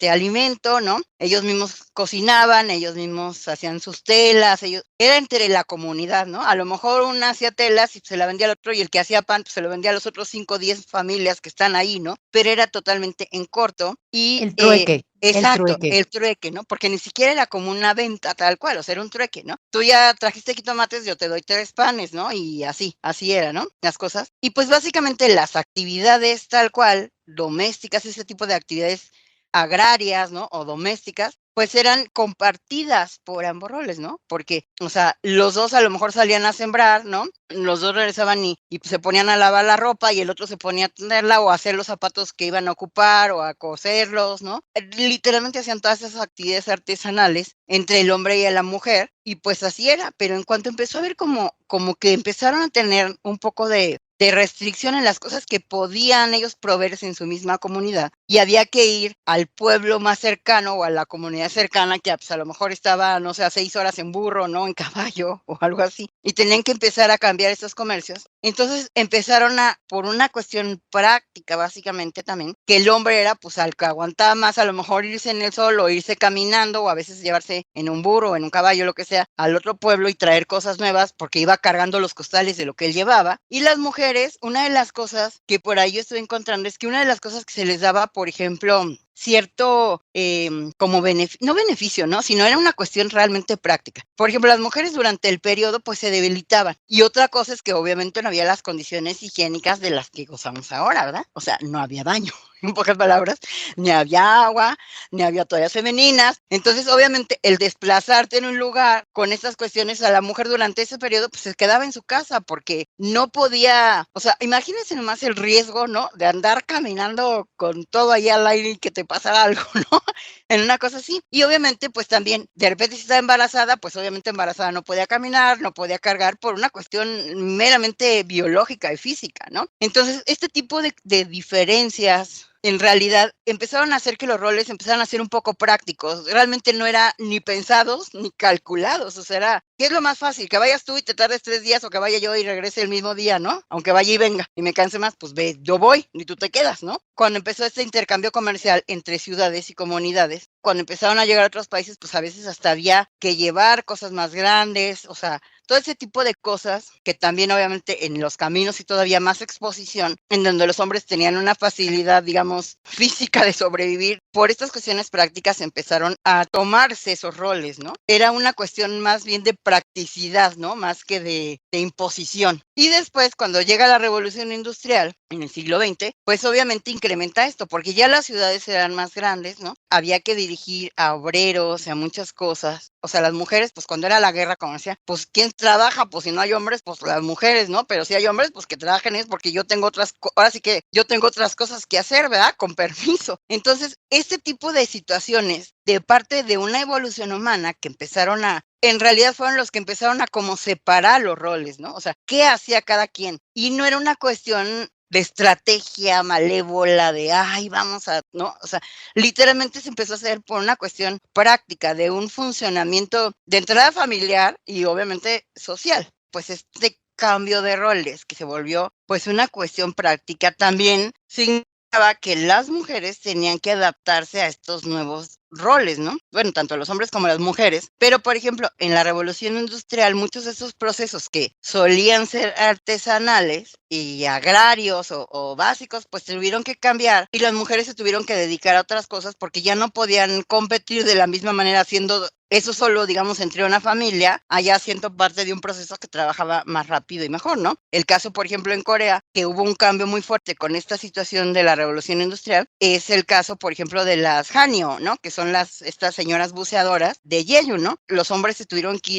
alimento, ¿no? Ellos mismos cocinaban, ellos mismos hacían sus telas, era entre la comunidad, ¿no? A lo mejor una hacía telas y se la vendía al otro, y el que hacía pan pues, se lo vendía a los otros 5 o 10 familias que están ahí, ¿no? Pero era totalmente en corto y El trueque. exacto, el trueque, ¿no? Porque ni siquiera era como una venta tal cual, o sea, era un trueque, ¿no? Tú ya trajiste aquí tomates, yo te doy 3 panes, ¿no? Y así era, ¿no? Las cosas. Y pues básicamente las actividades tal cual, domésticas, ese tipo de actividades agrarias, ¿no? O domésticas, pues eran compartidas por ambos roles, ¿no? Porque, o sea, los dos a lo mejor salían a sembrar, ¿no? Los dos regresaban y se ponían a lavar la ropa y el otro se ponía a tenderla o a hacer los zapatos que iban a ocupar o a coserlos, ¿no? Literalmente hacían todas esas actividades artesanales entre el hombre y la mujer y pues así era, pero en cuanto empezó a ver como que empezaron a tener un poco de restricción en las cosas que podían ellos proveerse en su misma comunidad y había que ir al pueblo más cercano o a la comunidad cercana que pues, a lo mejor estaba, no sé, a 6 horas en burro, ¿no? En caballo o algo así y tenían que empezar a cambiar estos comercios. Entonces empezaron por una cuestión práctica básicamente también, que el hombre era pues al que aguantaba más a lo mejor irse en el sol o irse caminando o a veces llevarse en un burro o en un caballo, lo que sea, al otro pueblo y traer cosas nuevas porque iba cargando los costales de lo que él llevaba. Y las mujeres, una de las cosas que por ahí yo estoy encontrando es que una de las cosas que se les daba, por ejemplo, cierto como no beneficio, ¿no? Sino era una cuestión realmente práctica. Por ejemplo, las mujeres durante el periodo pues se debilitaban. Y otra cosa es que obviamente no había las condiciones higiénicas de las que gozamos ahora, ¿verdad? O sea, no había baño, en pocas palabras, ni había agua, ni había toallas femeninas. Entonces, obviamente, el desplazarte en un lugar con estas cuestiones a la mujer durante ese periodo, pues se quedaba en su casa porque no podía, o sea, imagínense nomás el riesgo, ¿no? De andar caminando con todo ahí al aire y que te pasara algo, ¿no? En una cosa así. Y obviamente, pues también, de repente si estaba embarazada, pues obviamente embarazada no podía caminar, no podía cargar por una cuestión meramente biológica y física, ¿no? Entonces, este tipo de diferencias en realidad empezaron a hacer que los roles empezaran a ser un poco prácticos. Realmente no era ni pensados ni calculados. O sea, era, ¿qué es lo más fácil? Que vayas tú y te tardes 3 días o que vaya yo y regrese el mismo día, ¿no? Aunque vaya y venga y me canse más, pues ve, yo voy y tú te quedas, ¿no? Cuando empezó este intercambio comercial entre ciudades y comunidades, cuando empezaron a llegar a otros países, pues a veces hasta había que llevar cosas más grandes, o sea, todo ese tipo de cosas que también obviamente en los caminos y todavía más exposición, en donde los hombres tenían una facilidad, digamos, física de sobrevivir, por estas cuestiones prácticas empezaron a tomarse esos roles, ¿no? Era una cuestión más bien de practicidad, ¿no? Más que de imposición. Y después, cuando llega la Revolución Industrial, en el siglo XX, pues obviamente incrementa esto, porque ya las ciudades eran más grandes, ¿no? Había que dirigir a obreros, a muchas cosas. O sea, las mujeres, pues cuando era la guerra, como decía, pues ¿quién trabaja? Pues si no hay hombres, pues las mujeres, ¿no? Pero si hay hombres, pues que trabajen es porque yo tengo ahora sí que yo tengo otras cosas que hacer, ¿verdad? Con permiso. Entonces, este tipo de situaciones de parte de una evolución humana que empezaron en realidad fueron los que empezaron a como separar los roles, ¿no? O sea, ¿qué hacía cada quien? Y no era una cuestión de estrategia malévola, de, ay, vamos a, ¿no? O sea, literalmente se empezó a hacer por una cuestión práctica de un funcionamiento de entrada familiar y obviamente social. Pues este cambio de roles que se volvió pues una cuestión práctica también significaba que las mujeres tenían que adaptarse a estos nuevos roles, ¿no? Bueno, tanto los hombres como las mujeres, pero por ejemplo, en la revolución industrial, muchos de esos procesos que solían ser artesanales y agrarios o básicos, pues tuvieron que cambiar y las mujeres se tuvieron que dedicar a otras cosas porque ya no podían competir de la misma manera haciendo eso solo, digamos, entre una familia, allá siendo parte de un proceso que trabajaba más rápido y mejor, ¿no? El caso, por ejemplo, en Corea, que hubo un cambio muy fuerte con esta situación de la revolución industrial, es el caso, por ejemplo, de las Hanyo, ¿no? Que son estas señoras buceadoras de Jeju, ¿no? Los hombres se tuvieron que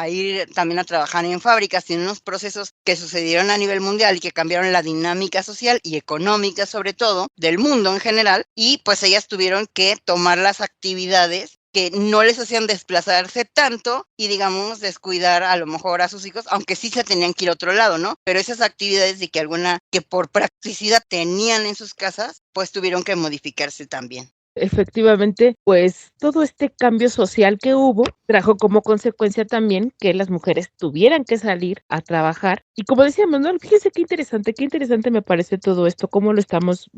ir también a trabajar en fábricas, en unos procesos que sucedieron a nivel mundial y que cambiaron la dinámica social y económica, sobre todo, del mundo en general, y pues ellas tuvieron que tomar las actividades que no les hacían desplazarse tanto y, digamos, descuidar a lo mejor a sus hijos, aunque sí se tenían que ir a otro lado, ¿no? Pero esas actividades que por practicidad tenían en sus casas, pues tuvieron que modificarse también. Efectivamente, pues todo este cambio social que hubo trajo como consecuencia también que las mujeres tuvieran que salir a trabajar. Y como decíamos, ¿no? Fíjense qué interesante me parece todo esto, cómo lo estamos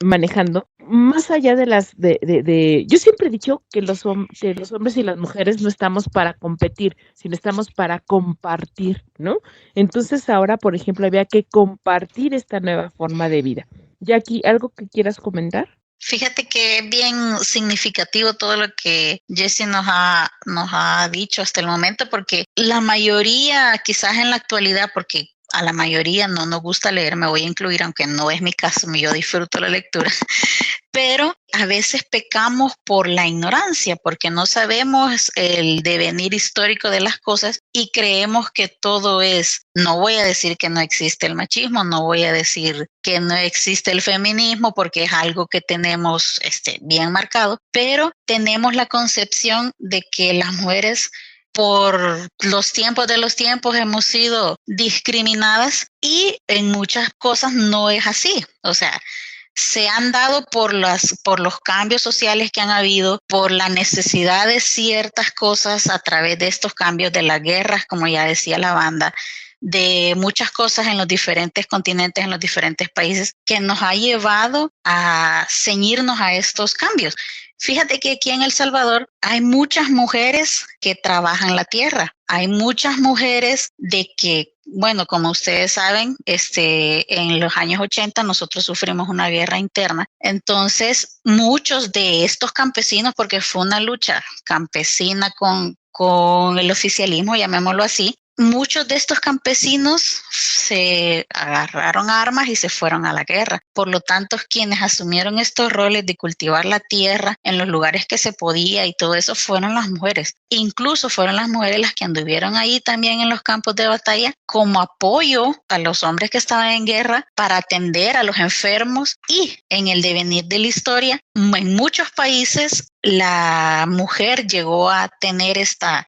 manejando. Más allá de yo siempre he dicho que los hombres y las mujeres no estamos para competir, sino estamos para compartir, ¿no? Entonces ahora, por ejemplo, había que compartir esta nueva forma de vida. Jackie, ¿algo que quieras comentar? Fíjate que es bien significativo todo lo que Jessie nos ha dicho hasta el momento, porque la mayoría, quizás en la actualidad, porque a la mayoría no nos gusta leer, me voy a incluir, aunque no es mi caso, yo disfruto la lectura, pero a veces pecamos por la ignorancia, porque no sabemos el devenir histórico de las cosas y creemos que todo no voy a decir que no existe el machismo, no voy a decir que no existe el feminismo, porque es algo que tenemos bien marcado, pero tenemos la concepción de que las mujeres por los tiempos de los tiempos hemos sido discriminadas y en muchas cosas no es así. O sea, se han dado por los cambios sociales que han habido, por la necesidad de ciertas cosas a través de estos cambios de las guerras, como ya decía la banda, de muchas cosas en los diferentes continentes, en los diferentes países, que nos ha llevado a ceñirnos a estos cambios. Fíjate que aquí en El Salvador hay muchas mujeres que trabajan la tierra. Hay muchas mujeres de que, bueno, como ustedes saben, en los años 80 nosotros sufrimos una guerra interna. Entonces, muchos de estos campesinos, porque fue una lucha campesina con el oficialismo, llamémoslo así, muchos de estos campesinos se agarraron armas y se fueron a la guerra. Por lo tanto, quienes asumieron estos roles de cultivar la tierra en los lugares que se podía y todo eso fueron las mujeres. Incluso fueron las mujeres las que anduvieron ahí también en los campos de batalla como apoyo a los hombres que estaban en guerra para atender a los enfermos. Y en el devenir de la historia, en muchos países la mujer llegó a tener esta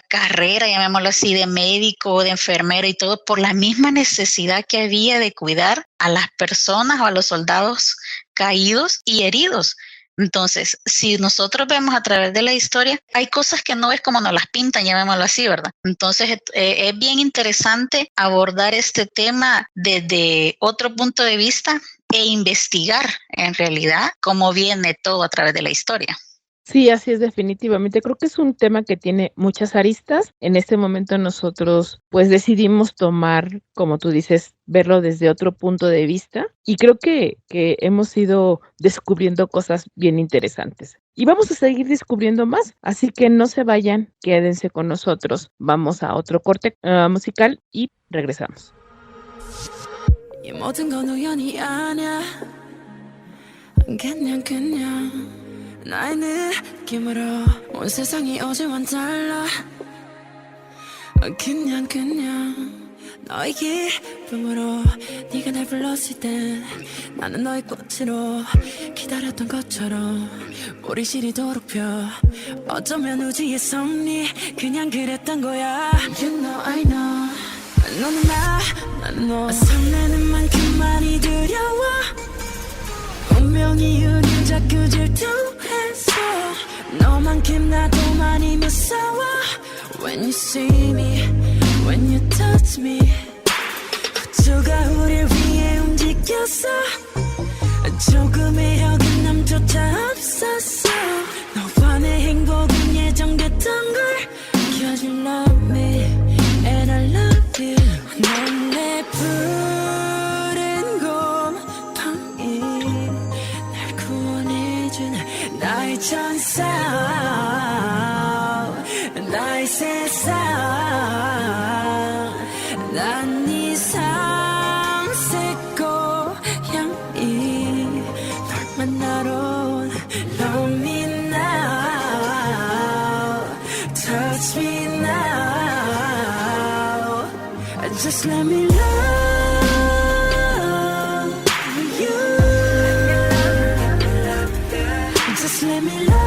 carrera, llamémoslo así, de médico, de enfermero y todo, por la misma necesidad que había de cuidar a las personas o a los soldados caídos y heridos. Entonces, si nosotros vemos a través de la historia, hay cosas que no es como nos las pintan, llamémoslo así, ¿verdad? Entonces, es bien interesante abordar este tema desde otro punto de vista e investigar en realidad cómo viene todo a través de la historia. Sí, así es, definitivamente. Creo que es un tema que tiene muchas aristas. En este momento nosotros pues decidimos tomar, como tú dices, verlo desde otro punto de vista y creo que hemos ido descubriendo cosas bien interesantes. Y vamos a seguir descubriendo más, así que no se vayan, quédense con nosotros. Vamos a otro corte musical y regresamos. 나의 느낌으로 온 세상이 어제와는 달라 그냥 너의 기쁨으로 네가 날 불렀을 땐 나는 너의 꽃으로 기다렸던 것처럼 우리 시리도록 펴 어쩌면 우주의 섭리 그냥 그랬던 거야 You know I know 너는 난 너 설레는 만큼 많이 두려워 운명이 우릴 자꾸 질투했어 너만큼 나도 많이 무서워 When you see me, when you touch me 우주가 우릴 위해 움직였어 조금의 어긋남조차 없었어 나의 세상 난 네 삶새 고향이 널 만나러 Love me now Touch me now Just let me love you Just let me love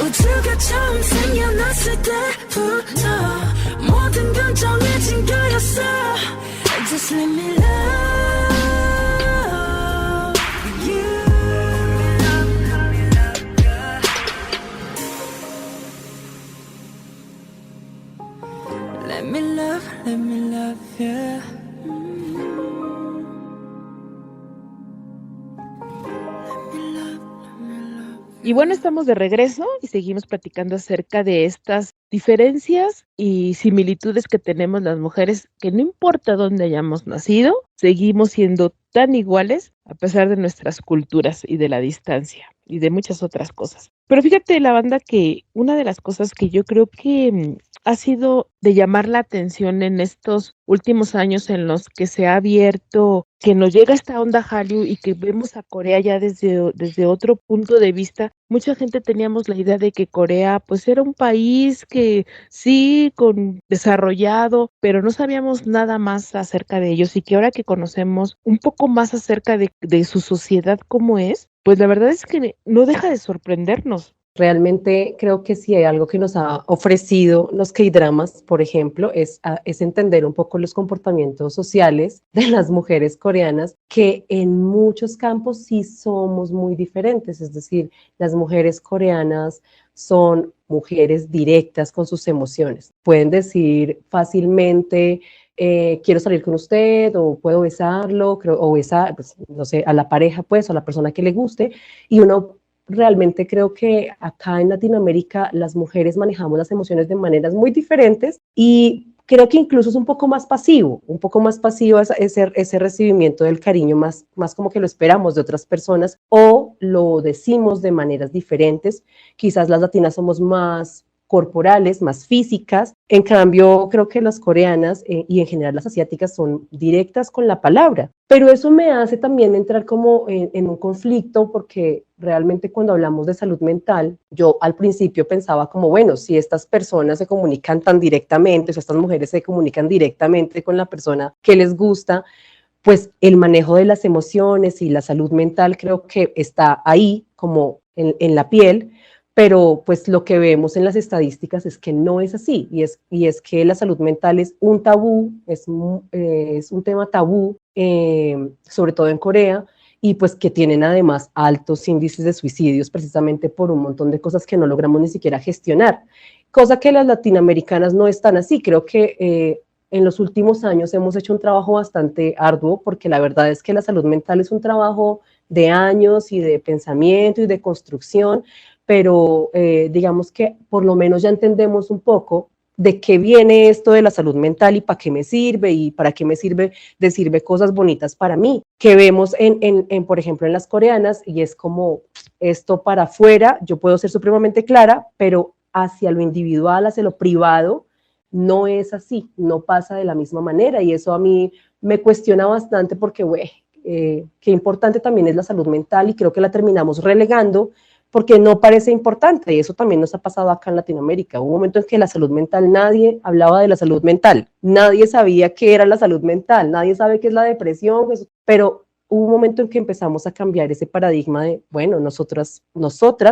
우주가 처음 생겨났을 때부터 모든 건 정해진 거였어 Just let me love you Let me love you Y bueno, estamos de regreso y seguimos platicando acerca de estas diferencias y similitudes que tenemos las mujeres, que no importa dónde hayamos nacido, seguimos siendo tan iguales a pesar de nuestras culturas y de la distancia y de muchas otras cosas. Pero fíjate, la banda, que una de las cosas que yo creo que ha sido de llamar la atención en estos últimos años en los que se ha abierto, que nos llega esta onda Hallyu y que vemos a Corea ya desde otro punto de vista. Mucha gente teníamos la idea de que Corea pues era un país que sí, con desarrollado, pero no sabíamos nada más acerca de ellos, y que ahora que conocemos un poco más acerca de su sociedad como es, pues la verdad es que no deja de sorprendernos. Realmente creo que si hay algo que nos ha ofrecido los K-dramas, por ejemplo, es entender un poco los comportamientos sociales de las mujeres coreanas, que en muchos campos sí somos muy diferentes. Es decir, las mujeres coreanas son mujeres directas con sus emociones. Pueden decir fácilmente, quiero salir con usted, o puedo besarlo, o besar, pues, no sé, a la pareja, pues, o a la persona que le guste, y uno realmente creo que acá en Latinoamérica las mujeres manejamos las emociones de maneras muy diferentes, y creo que incluso es un poco más pasivo ese recibimiento del cariño, más como que lo esperamos de otras personas o lo decimos de maneras diferentes. Quizás las latinas somos más corporales, más físicas. En cambio, creo que las coreanas y en general las asiáticas son directas con la palabra. Pero eso me hace también entrar como en un conflicto, porque realmente cuando hablamos de salud mental, yo al principio pensaba como, bueno, si estas personas se comunican tan directamente, o sea, estas mujeres se comunican directamente con la persona que les gusta, pues el manejo de las emociones y la salud mental creo que está ahí como en la piel. Pero pues lo que vemos en las estadísticas es que no es así, y es que la salud mental es un tabú, es un tema tabú, sobre todo en Corea, y pues que tienen además altos índices de suicidios precisamente por un montón de cosas que no logramos ni siquiera gestionar, cosa que las latinoamericanas no están así. Creo que en los últimos años hemos hecho un trabajo bastante arduo, porque la verdad es que la salud mental es un trabajo de años y de pensamiento y de construcción, pero digamos que por lo menos ya entendemos un poco de qué viene esto de la salud mental y para qué me sirve, y para qué me sirve decirme cosas bonitas para mí, que vemos por ejemplo, en las coreanas, y es como esto para afuera, yo puedo ser supremamente clara, pero hacia lo individual, hacia lo privado, no es así, no pasa de la misma manera, y eso a mí me cuestiona bastante, porque qué importante también es la salud mental, y creo que la terminamos relegando porque no parece importante, y eso también nos ha pasado acá en Latinoamérica. Hubo un momento en que la salud mental, nadie hablaba de la salud mental, nadie sabía qué era la salud mental, nadie sabe qué es la depresión, pero hubo un momento en que empezamos a cambiar ese paradigma de, bueno, nosotras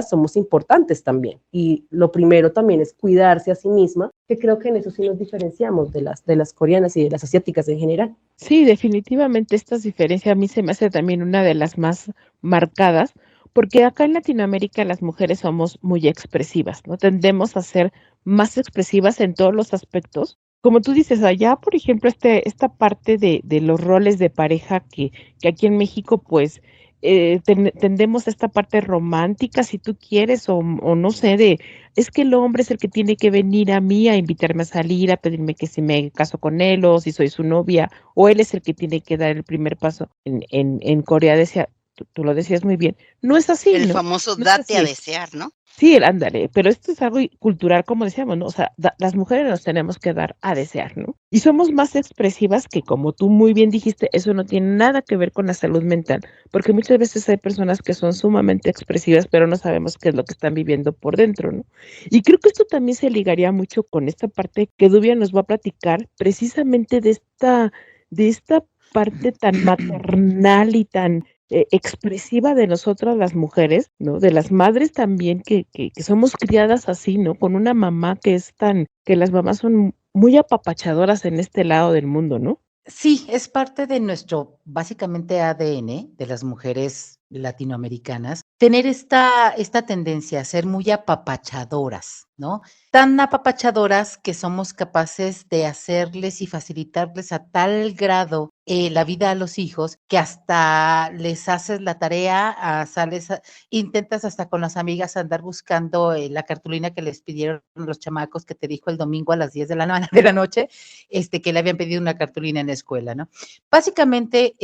somos importantes también, y lo primero también es cuidarse a sí misma, que creo que en eso sí nos diferenciamos de las coreanas y de las asiáticas en general. Sí, definitivamente estas diferencias a mí se me hace también una de las más marcadas, porque acá en Latinoamérica las mujeres somos muy expresivas, ¿no? Tendemos a ser más expresivas en todos los aspectos. Como tú dices, allá, por ejemplo, esta parte de los roles de pareja que aquí en México, pues, tendemos a esta parte romántica, si tú quieres, o no sé, es que el hombre es el que tiene que venir a mí a invitarme a salir, a pedirme que si me caso con él, o si soy su novia, o él es el que tiene que dar el primer paso. En Corea decía, tú lo decías muy bien, no es así, El ¿no? famoso No es date a así. desear, ¿no? Sí, ándale, pero esto es algo cultural, como decíamos, ¿no? O sea, las mujeres nos tenemos que dar a desear, ¿no? Y somos más expresivas que, como tú muy bien dijiste, eso no tiene nada que ver con la salud mental, porque muchas veces hay personas que son sumamente expresivas, pero no sabemos qué es lo que están viviendo por dentro, ¿no? Y creo que esto también se ligaría mucho con esta parte que Dubia nos va a platicar, precisamente de esta parte tan maternal y tan expresiva de nosotras las mujeres, ¿no? De las madres también que somos criadas así, ¿no? Con una mamá que las mamás son muy apapachadoras en este lado del mundo, ¿no? Sí, es parte de nuestro, básicamente, ADN de las mujeres latinoamericanas, tener esta tendencia a ser muy apapachadoras, ¿no? Tan apapachadoras que somos capaces de hacerles y facilitarles a tal grado la vida a los hijos que hasta les haces la tarea, intentas hasta con las amigas andar buscando la cartulina que les pidieron los chamacos que te dijo el domingo a las 10 de la noche, que le habían pedido una cartulina en la escuela, ¿no? Básicamente,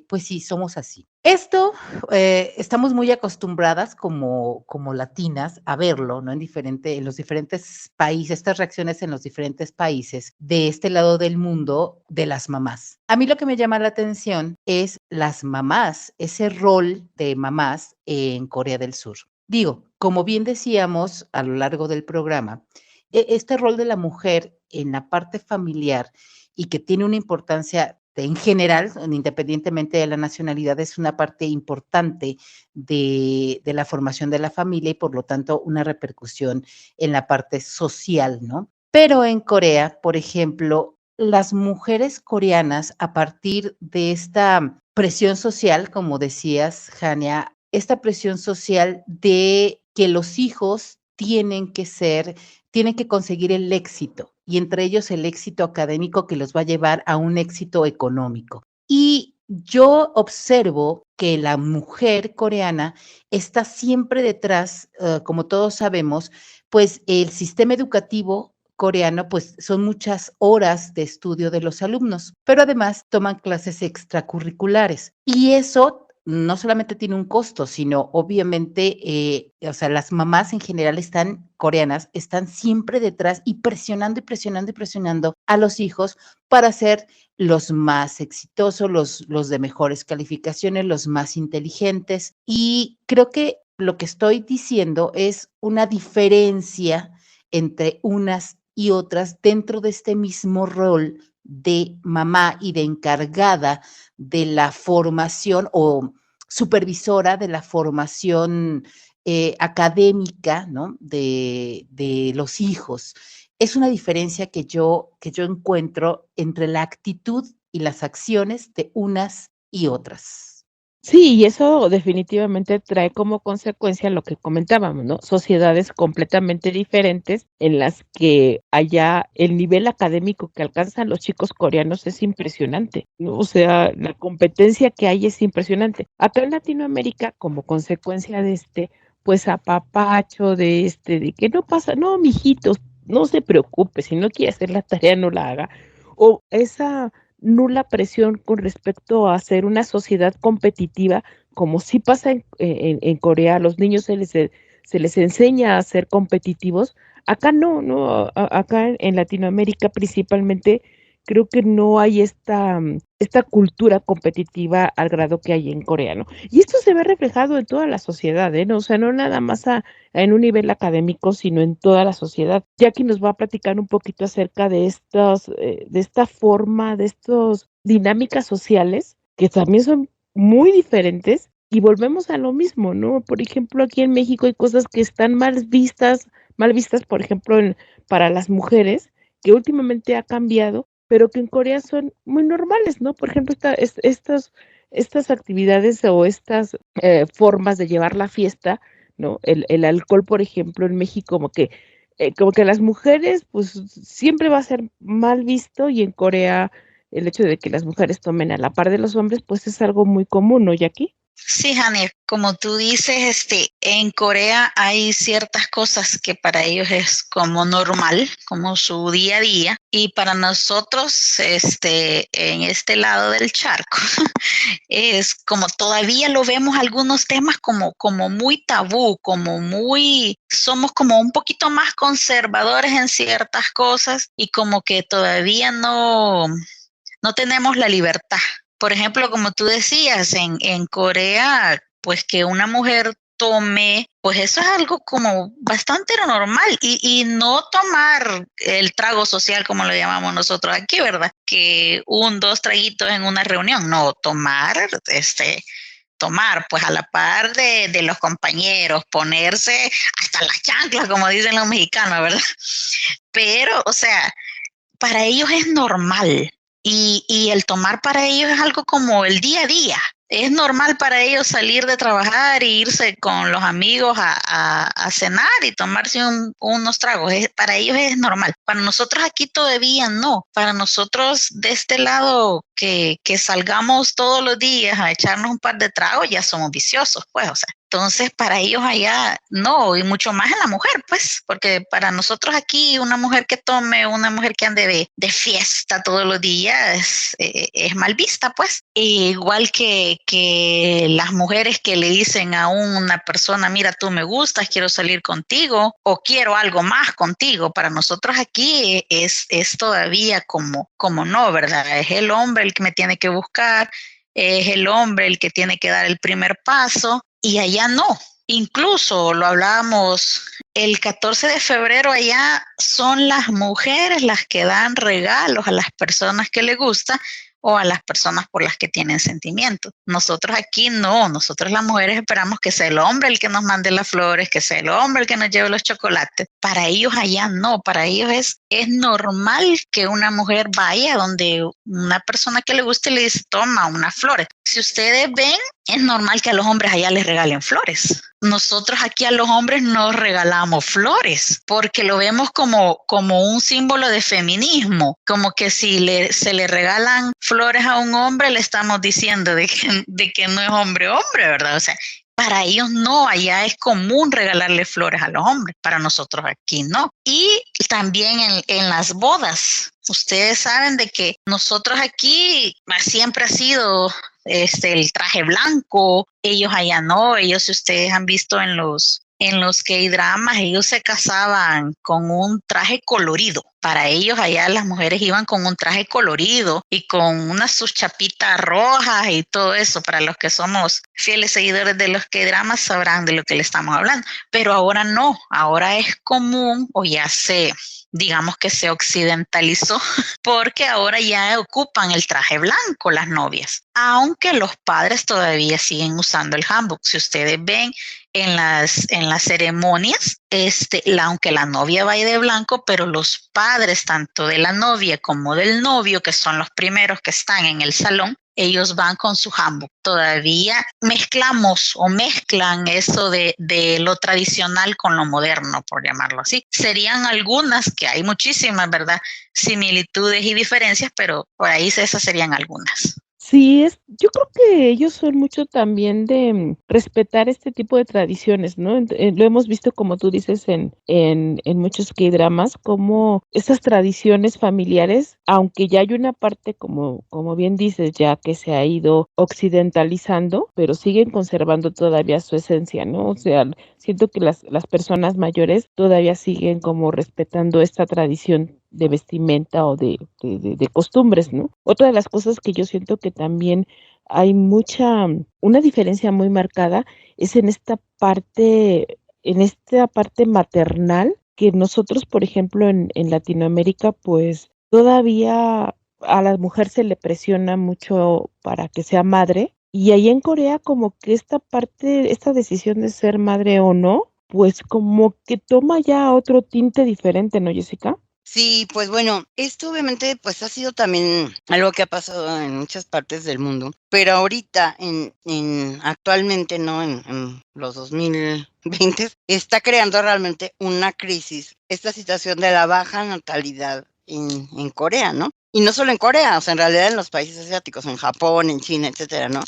pues sí, somos así. Esto estamos muy acostumbradas como latinas a verlo, ¿no? En los diferentes países, estas reacciones en los diferentes países de este lado del mundo de las mamás. A mí lo que me llama la atención es las mamás, ese rol de mamás en Corea del Sur. Digo, como bien decíamos a lo largo del programa, este rol de la mujer en la parte familiar y que tiene una importancia en general, independientemente de la nacionalidad, es una parte importante de la formación de la familia y por lo tanto una repercusión en la parte social, ¿no? Pero en Corea, por ejemplo, las mujeres coreanas, a partir de esta presión social, como decías, Jania, esta presión social de que los hijos tienen que conseguir el éxito y entre ellos el éxito académico que los va a llevar a un éxito económico. Y yo observo que la mujer coreana está siempre detrás, como todos sabemos, pues el sistema educativo coreano, pues son muchas horas de estudio de los alumnos, pero además toman clases extracurriculares y eso no solamente tiene un costo, sino obviamente, o sea, las mamás en general coreanas, están siempre detrás y presionando y presionando y presionando a los hijos para ser los más exitosos, los de mejores calificaciones, los más inteligentes. Y creo que lo que estoy diciendo es una diferencia entre unas y otras dentro de este mismo rol de mamá y de encargada de la formación o supervisora de la formación académica, ¿no? de los hijos. Es una diferencia que yo encuentro entre la actitud y las acciones de unas y otras. Sí, y eso definitivamente trae como consecuencia lo que comentábamos, ¿no? Sociedades completamente diferentes en las que allá el nivel académico que alcanzan los chicos coreanos es impresionante, ¿no? O sea, la competencia que hay es impresionante. Acá en Latinoamérica, como consecuencia de pues apapacho de que no pasa, no, mijitos, no se preocupe, si no quiere hacer la tarea, no la haga. O esa nula presión con respecto a ser una sociedad competitiva, como sí pasa en Corea, a los niños se les enseña a ser competitivos. Acá no, acá en Latinoamérica principalmente creo que no hay esta cultura competitiva al grado que hay en Corea, ¿no? Y esto se ve reflejado en toda la sociedad, ¿no? O sea, no nada más en un nivel académico, sino en toda la sociedad. Jackie nos va a platicar un poquito acerca de de esta forma, de estas dinámicas sociales que también son muy diferentes y volvemos a lo mismo, ¿no? Por ejemplo, aquí en México hay cosas que están mal vistas, por ejemplo, para las mujeres, que últimamente ha cambiado, pero que en Corea son muy normales, ¿no? Por ejemplo, estas actividades o estas formas de llevar la fiesta, ¿no? El alcohol, por ejemplo, en México, como que las mujeres, pues siempre va a ser mal visto y en Corea el hecho de que las mujeres tomen a la par de los hombres, pues es algo muy común, ¿no, Jackie? Sí, Jani, como tú dices, en Corea hay ciertas cosas que para ellos es como normal, como su día a día, y para nosotros, en este lado del charco, es como todavía lo vemos algunos temas como muy tabú, somos como un poquito más conservadores en ciertas cosas y como que todavía no tenemos la libertad. Por ejemplo, como tú decías, en Corea, pues que una mujer tome, pues eso es algo como bastante normal y no tomar el trago social como lo llamamos nosotros aquí, ¿verdad? Que dos traguitos en una reunión, no, tomar pues a la par de los compañeros, ponerse hasta las chanclas, como dicen los mexicanos, ¿verdad? Pero, o sea, para ellos es normal y el tomar para ellos es algo como el día a día. Es normal para ellos salir de trabajar e irse con los amigos a cenar y tomarse unos tragos. Para ellos es normal. Para nosotros aquí todavía no. Para nosotros de este lado que salgamos todos los días a echarnos un par de tragos ya somos viciosos, pues, o sea. Entonces, para ellos allá no, y mucho más en la mujer, pues, porque para nosotros aquí una mujer que tome, una mujer que ande de fiesta todos los días es mal vista, pues. Igual que las mujeres que le dicen a una persona, mira, tú me gustas, quiero salir contigo o quiero algo más contigo. Para nosotros aquí es todavía como no, ¿verdad? Es el hombre el que me tiene que buscar, es el hombre el que tiene que dar el primer paso. Y allá no, incluso lo hablábamos, el 14 de febrero allá son las mujeres las que dan regalos a las personas que les gusta o a las personas por las que tienen sentimientos. Nosotros aquí no, nosotros las mujeres esperamos que sea el hombre el que nos mande las flores, que sea el hombre el que nos lleve los chocolates. Para ellos allá no, para ellos es normal que una mujer vaya donde una persona que le guste le dice, toma unas flores. Si ustedes ven, es normal que a los hombres allá les regalen flores. Nosotros aquí a los hombres nos regalamos flores porque lo vemos como un símbolo de feminismo, como que si se le regalan flores a un hombre le estamos diciendo de que no es hombre, ¿verdad? O sea, para ellos no, allá es común regalarle flores a los hombres, para nosotros aquí no. Y también en las bodas, ustedes saben de que nosotros aquí siempre ha sido el traje blanco, ellos allá no, ellos si ustedes han visto en los K-dramas, ellos se casaban con un traje colorido. Para ellos allá las mujeres iban con un traje colorido y con sus chapitas rojas y todo eso. Para los que somos fieles seguidores de los K-dramas sabrán de lo que le estamos hablando. Pero ahora no, ahora es común o ya digamos que se occidentalizó porque ahora ya ocupan el traje blanco las novias, aunque los padres todavía siguen usando el hanbok. Si ustedes ven en las ceremonias, aunque la novia vaya de blanco, pero los padres tanto de la novia como del novio, que son los primeros que están en el salón, ellos van con su hanbok. Todavía mezclan eso de lo tradicional con lo moderno, por llamarlo así. Serían algunas, que hay muchísimas, ¿verdad? Similitudes y diferencias, pero por ahí esas serían algunas. Sí, yo creo que ellos son mucho también de respetar este tipo de tradiciones, ¿no? Lo hemos visto, como tú dices, en muchos K-dramas, como estas tradiciones familiares, aunque ya hay una parte, como bien dices, ya que se ha ido occidentalizando, pero siguen conservando todavía su esencia, ¿no? O sea, siento que las personas mayores todavía siguen como respetando esta tradición de vestimenta o de costumbres, ¿no? Otra de las cosas que yo siento que también hay una diferencia muy marcada es en esta parte maternal, que nosotros, por ejemplo, en Latinoamérica, pues todavía a la mujer se le presiona mucho para que sea madre, y ahí en Corea como que esta decisión de ser madre o no, pues como que toma ya otro tinte diferente, ¿no, Jessica? Sí, pues bueno, esto obviamente pues ha sido también algo que ha pasado en muchas partes del mundo, pero ahorita actualmente, ¿no? En los 2020 está creando realmente una crisis, esta situación de la baja natalidad en Corea, ¿no? Y no solo en Corea, o sea, en realidad en los países asiáticos, en Japón, en China, etcétera, ¿no?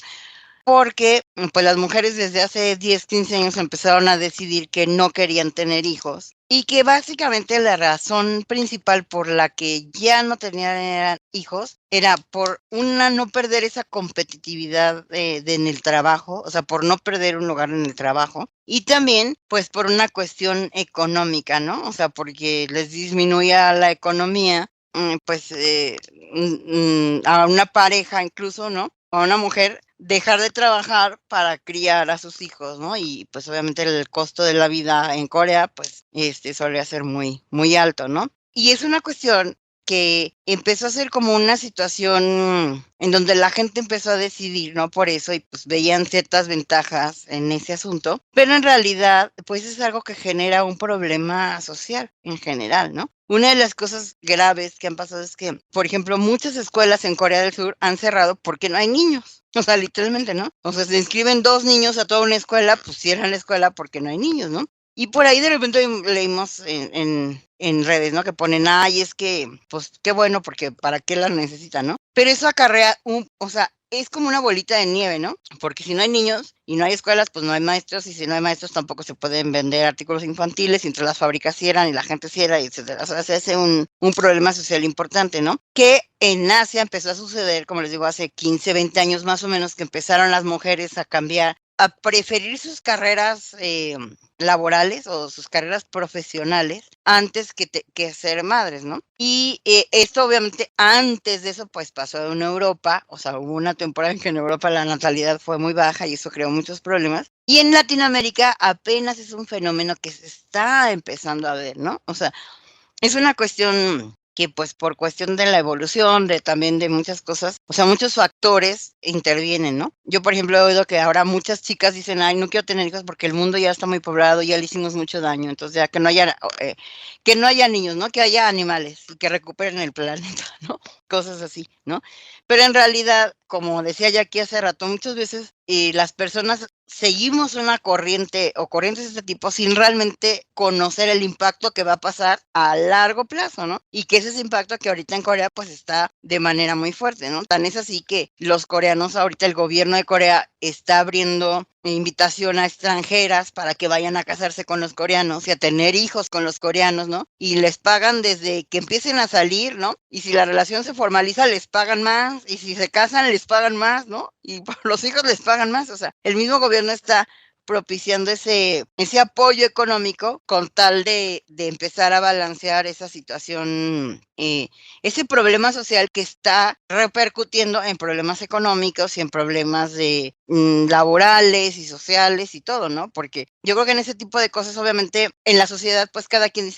porque pues las mujeres desde hace 10, 15 años empezaron a decidir que no querían tener hijos y que básicamente la razón principal por la que ya no tenían hijos era por no perder esa competitividad en el trabajo, o sea, por no perder un lugar en el trabajo, y también pues por una cuestión económica, ¿no? O sea, porque les disminuía la economía, pues a una pareja incluso, ¿no? A una mujer dejar de trabajar para criar a sus hijos, ¿no? Y pues obviamente el costo de la vida en Corea, pues solía ser muy, muy alto, ¿no? Y es una cuestión que empezó a ser como una situación en donde la gente empezó a decidir, ¿no? Por eso, y pues veían ciertas ventajas en ese asunto, pero en realidad, pues es algo que genera un problema social en general, ¿no? Una de las cosas graves que han pasado es que, por ejemplo, muchas escuelas en Corea del Sur han cerrado porque no hay niños. O sea, literalmente, ¿no? O sea, se inscriben 2 niños a toda una escuela, pues cierran la escuela porque no hay niños, ¿no? Y por ahí de repente leímos en redes, ¿no? Que ponen, ay, es que, pues qué bueno, porque ¿para qué la necesitan, no? Pero eso acarrea o sea, es como una bolita de nieve, ¿no? Porque si no hay niños y no hay escuelas, pues no hay maestros, y si no hay maestros tampoco se pueden vender artículos infantiles, y entre las fábricas cierran y la gente cierra, y etcétera. O sea, se hace un problema social importante, ¿no? Que en Asia empezó a suceder, como les digo, hace 15, 20 años más o menos, que empezaron las mujeres a cambiar, a preferir sus carreras laborales o sus carreras profesionales antes que ser madres, ¿no? Y esto obviamente antes de eso pues pasó en Europa, o sea, hubo una temporada en que en Europa la natalidad fue muy baja y eso creó muchos problemas. Y en Latinoamérica apenas es un fenómeno que se está empezando a ver, ¿no? O sea, es una cuestión que pues por cuestión de la evolución, también de muchas cosas, o sea, muchos factores intervienen, ¿no? Yo, por ejemplo, he oído que ahora muchas chicas dicen, ay, no quiero tener hijos porque el mundo ya está muy poblado, ya le hicimos mucho daño, entonces ya que no haya niños, ¿no? Que haya animales y que recuperen el planeta, ¿no? Cosas así, ¿no? Pero en realidad, como decía ya aquí hace rato, muchas veces las personas seguimos una corriente o corrientes de este tipo sin realmente conocer el impacto que va a pasar a largo plazo, ¿no? Y que es ese impacto que ahorita en Corea pues está de manera muy fuerte, ¿no? Tan es así que los coreanos, ahorita el gobierno de Corea está abriendo invitación a extranjeras para que vayan a casarse con los coreanos y a tener hijos con los coreanos, ¿no? Y les pagan desde que empiecen a salir, ¿no? Y si la relación se formaliza, les pagan más, y si se casan, les pagan más, ¿no? Y por los hijos les pagan más, o sea, el mismo gobierno está propiciando ese apoyo económico con tal de empezar a balancear esa situación, ese problema social que está repercutiendo en problemas económicos y en problemas de laborales y sociales y todo, ¿no? Porque yo creo que en ese tipo de cosas, obviamente, en la sociedad, pues cada quien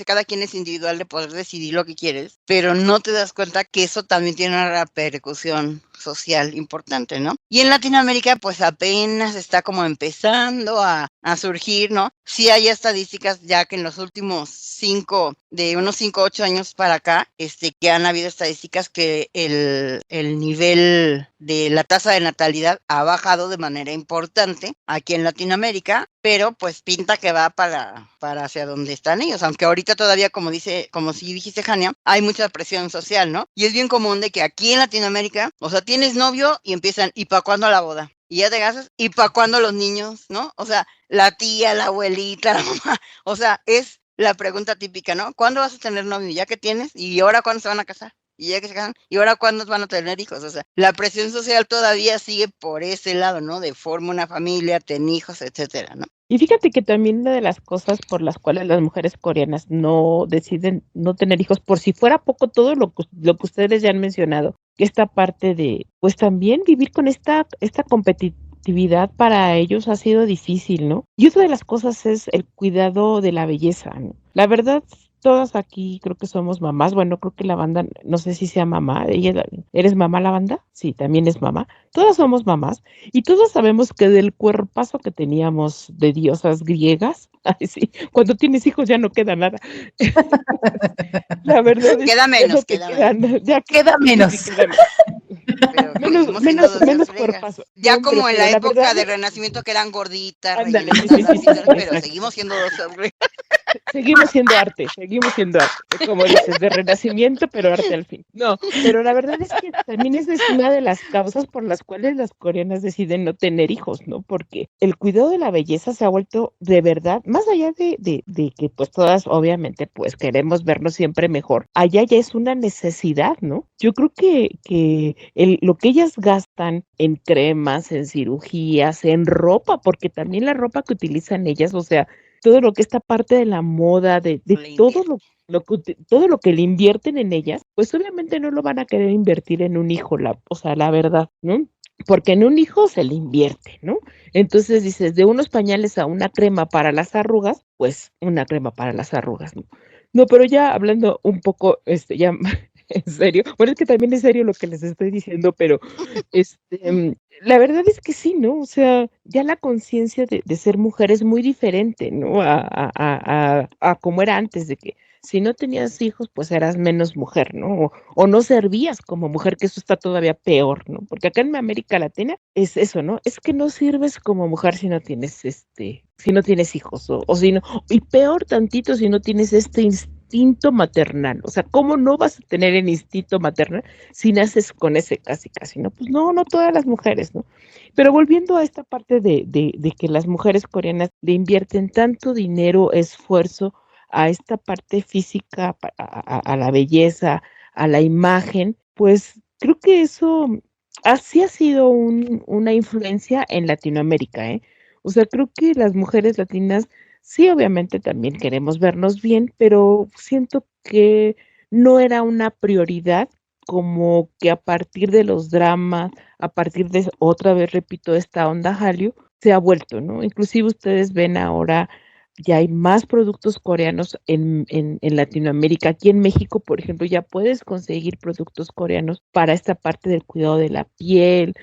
es individual de poder decidir lo que quieres, pero no te das cuenta que eso también tiene una repercusión social importante, ¿no? Y en Latinoamérica, pues apenas está como empezando a surgir, ¿no? Sí hay estadísticas ya que en los últimos de unos 5, 8 años para acá, que han habido estadísticas que el nivel de la tasa de natalidad ha bajado de manera importante aquí en Latinoamérica, pero pues pinta que va para hacia donde están ellos, aunque ahorita todavía, como sí dijiste, Jania, hay mucha presión social, ¿no? Y es bien común de que aquí en Latinoamérica, o sea, tienes novio y empiezan, ¿y para cuándo la boda? Y ya te casas, ¿y para cuándo los niños? ¿No? O sea, la tía, la abuelita, la mamá, o sea, es la pregunta típica, ¿no? ¿Cuándo vas a tener novio? ¿Ya que tienes? ¿Y ahora cuándo se van a casar? Y ya que se casan, ¿y ahora cuándo van a tener hijos? O sea, la presión social todavía sigue por ese lado, ¿no? De forma una familia, ten hijos, etcétera, ¿no? Y fíjate que también una de las cosas por las cuales las mujeres coreanas no deciden no tener hijos, por si fuera poco todo lo que ustedes ya han mencionado, que esta parte de, pues también vivir con esta competitividad para ellos ha sido difícil, ¿no? Y otra de las cosas es el cuidado de la belleza, ¿no? La verdad, todas aquí creo que somos mamás. Bueno, creo que la banda, no sé si sea mamá. ¿Eres mamá, la banda? Sí, también es mamá. Todas somos mamás y todos sabemos que del cuerpazo que teníamos de diosas griegas, ay, sí, cuando tienes hijos ya no queda nada. La verdad es queda menos, ya queda menos. Menos cuerpazo. Ya Hombre, como en la época verdad, de Renacimiento que eran gorditas, ándale, rellenitas, sí, pero exacto. seguimos siendo dos. seguimos siendo arte, como dices, de renacimiento, pero arte al fin. No, pero la verdad es que también esa es una de las causas por las cuales las coreanas deciden no tener hijos, ¿no? Porque el cuidado de la belleza se ha vuelto de verdad, más allá de que pues todas obviamente pues queremos vernos siempre mejor, allá ya es una necesidad, ¿no? Yo creo que lo que ellas gastan en cremas, en cirugías, en ropa, porque también la ropa que utilizan ellas, o sea, todo lo que esta parte de la moda, de Le todo invierten. todo lo que le invierten en ellas, pues obviamente no lo van a querer invertir en un hijo, o sea, la verdad, ¿no? Porque en un hijo se le invierte, ¿no? Entonces dices, de unos pañales a una crema para las arrugas, pues una crema para las arrugas, ¿no? No, pero ya hablando un poco, ya en serio, bueno, es que también es serio lo que les estoy diciendo, pero la verdad es que sí, ¿no? O sea, ya la conciencia de ser mujer es muy diferente, ¿no? A como era antes, de que si no tenías hijos, pues eras menos mujer, ¿no? O no servías como mujer, que eso está todavía peor, ¿no? Porque acá en América Latina es eso, ¿no? Es que no sirves como mujer si no tienes si no tienes hijos, o si no, y peor tantito si no tienes este instinto maternal. O sea, ¿cómo no vas a tener el instinto maternal si naces con ese casi, ¿no? Pues no, no todas las mujeres, ¿no? Pero volviendo a esta parte de que las mujeres coreanas le invierten tanto dinero, esfuerzo a esta parte física, a la belleza, a la imagen, pues creo que eso así ha sido una influencia en Latinoamérica, ¿eh? O sea, creo que las mujeres latinas sí, obviamente también queremos vernos bien, pero siento que no era una prioridad, como que a partir de los dramas, a partir de, otra vez repito, esta onda Hallyu, se ha vuelto, ¿no? Inclusive ustedes ven ahora, ya hay más productos coreanos en Latinoamérica. Aquí en México, por ejemplo, ya puedes conseguir productos coreanos para esta parte del cuidado de la piel,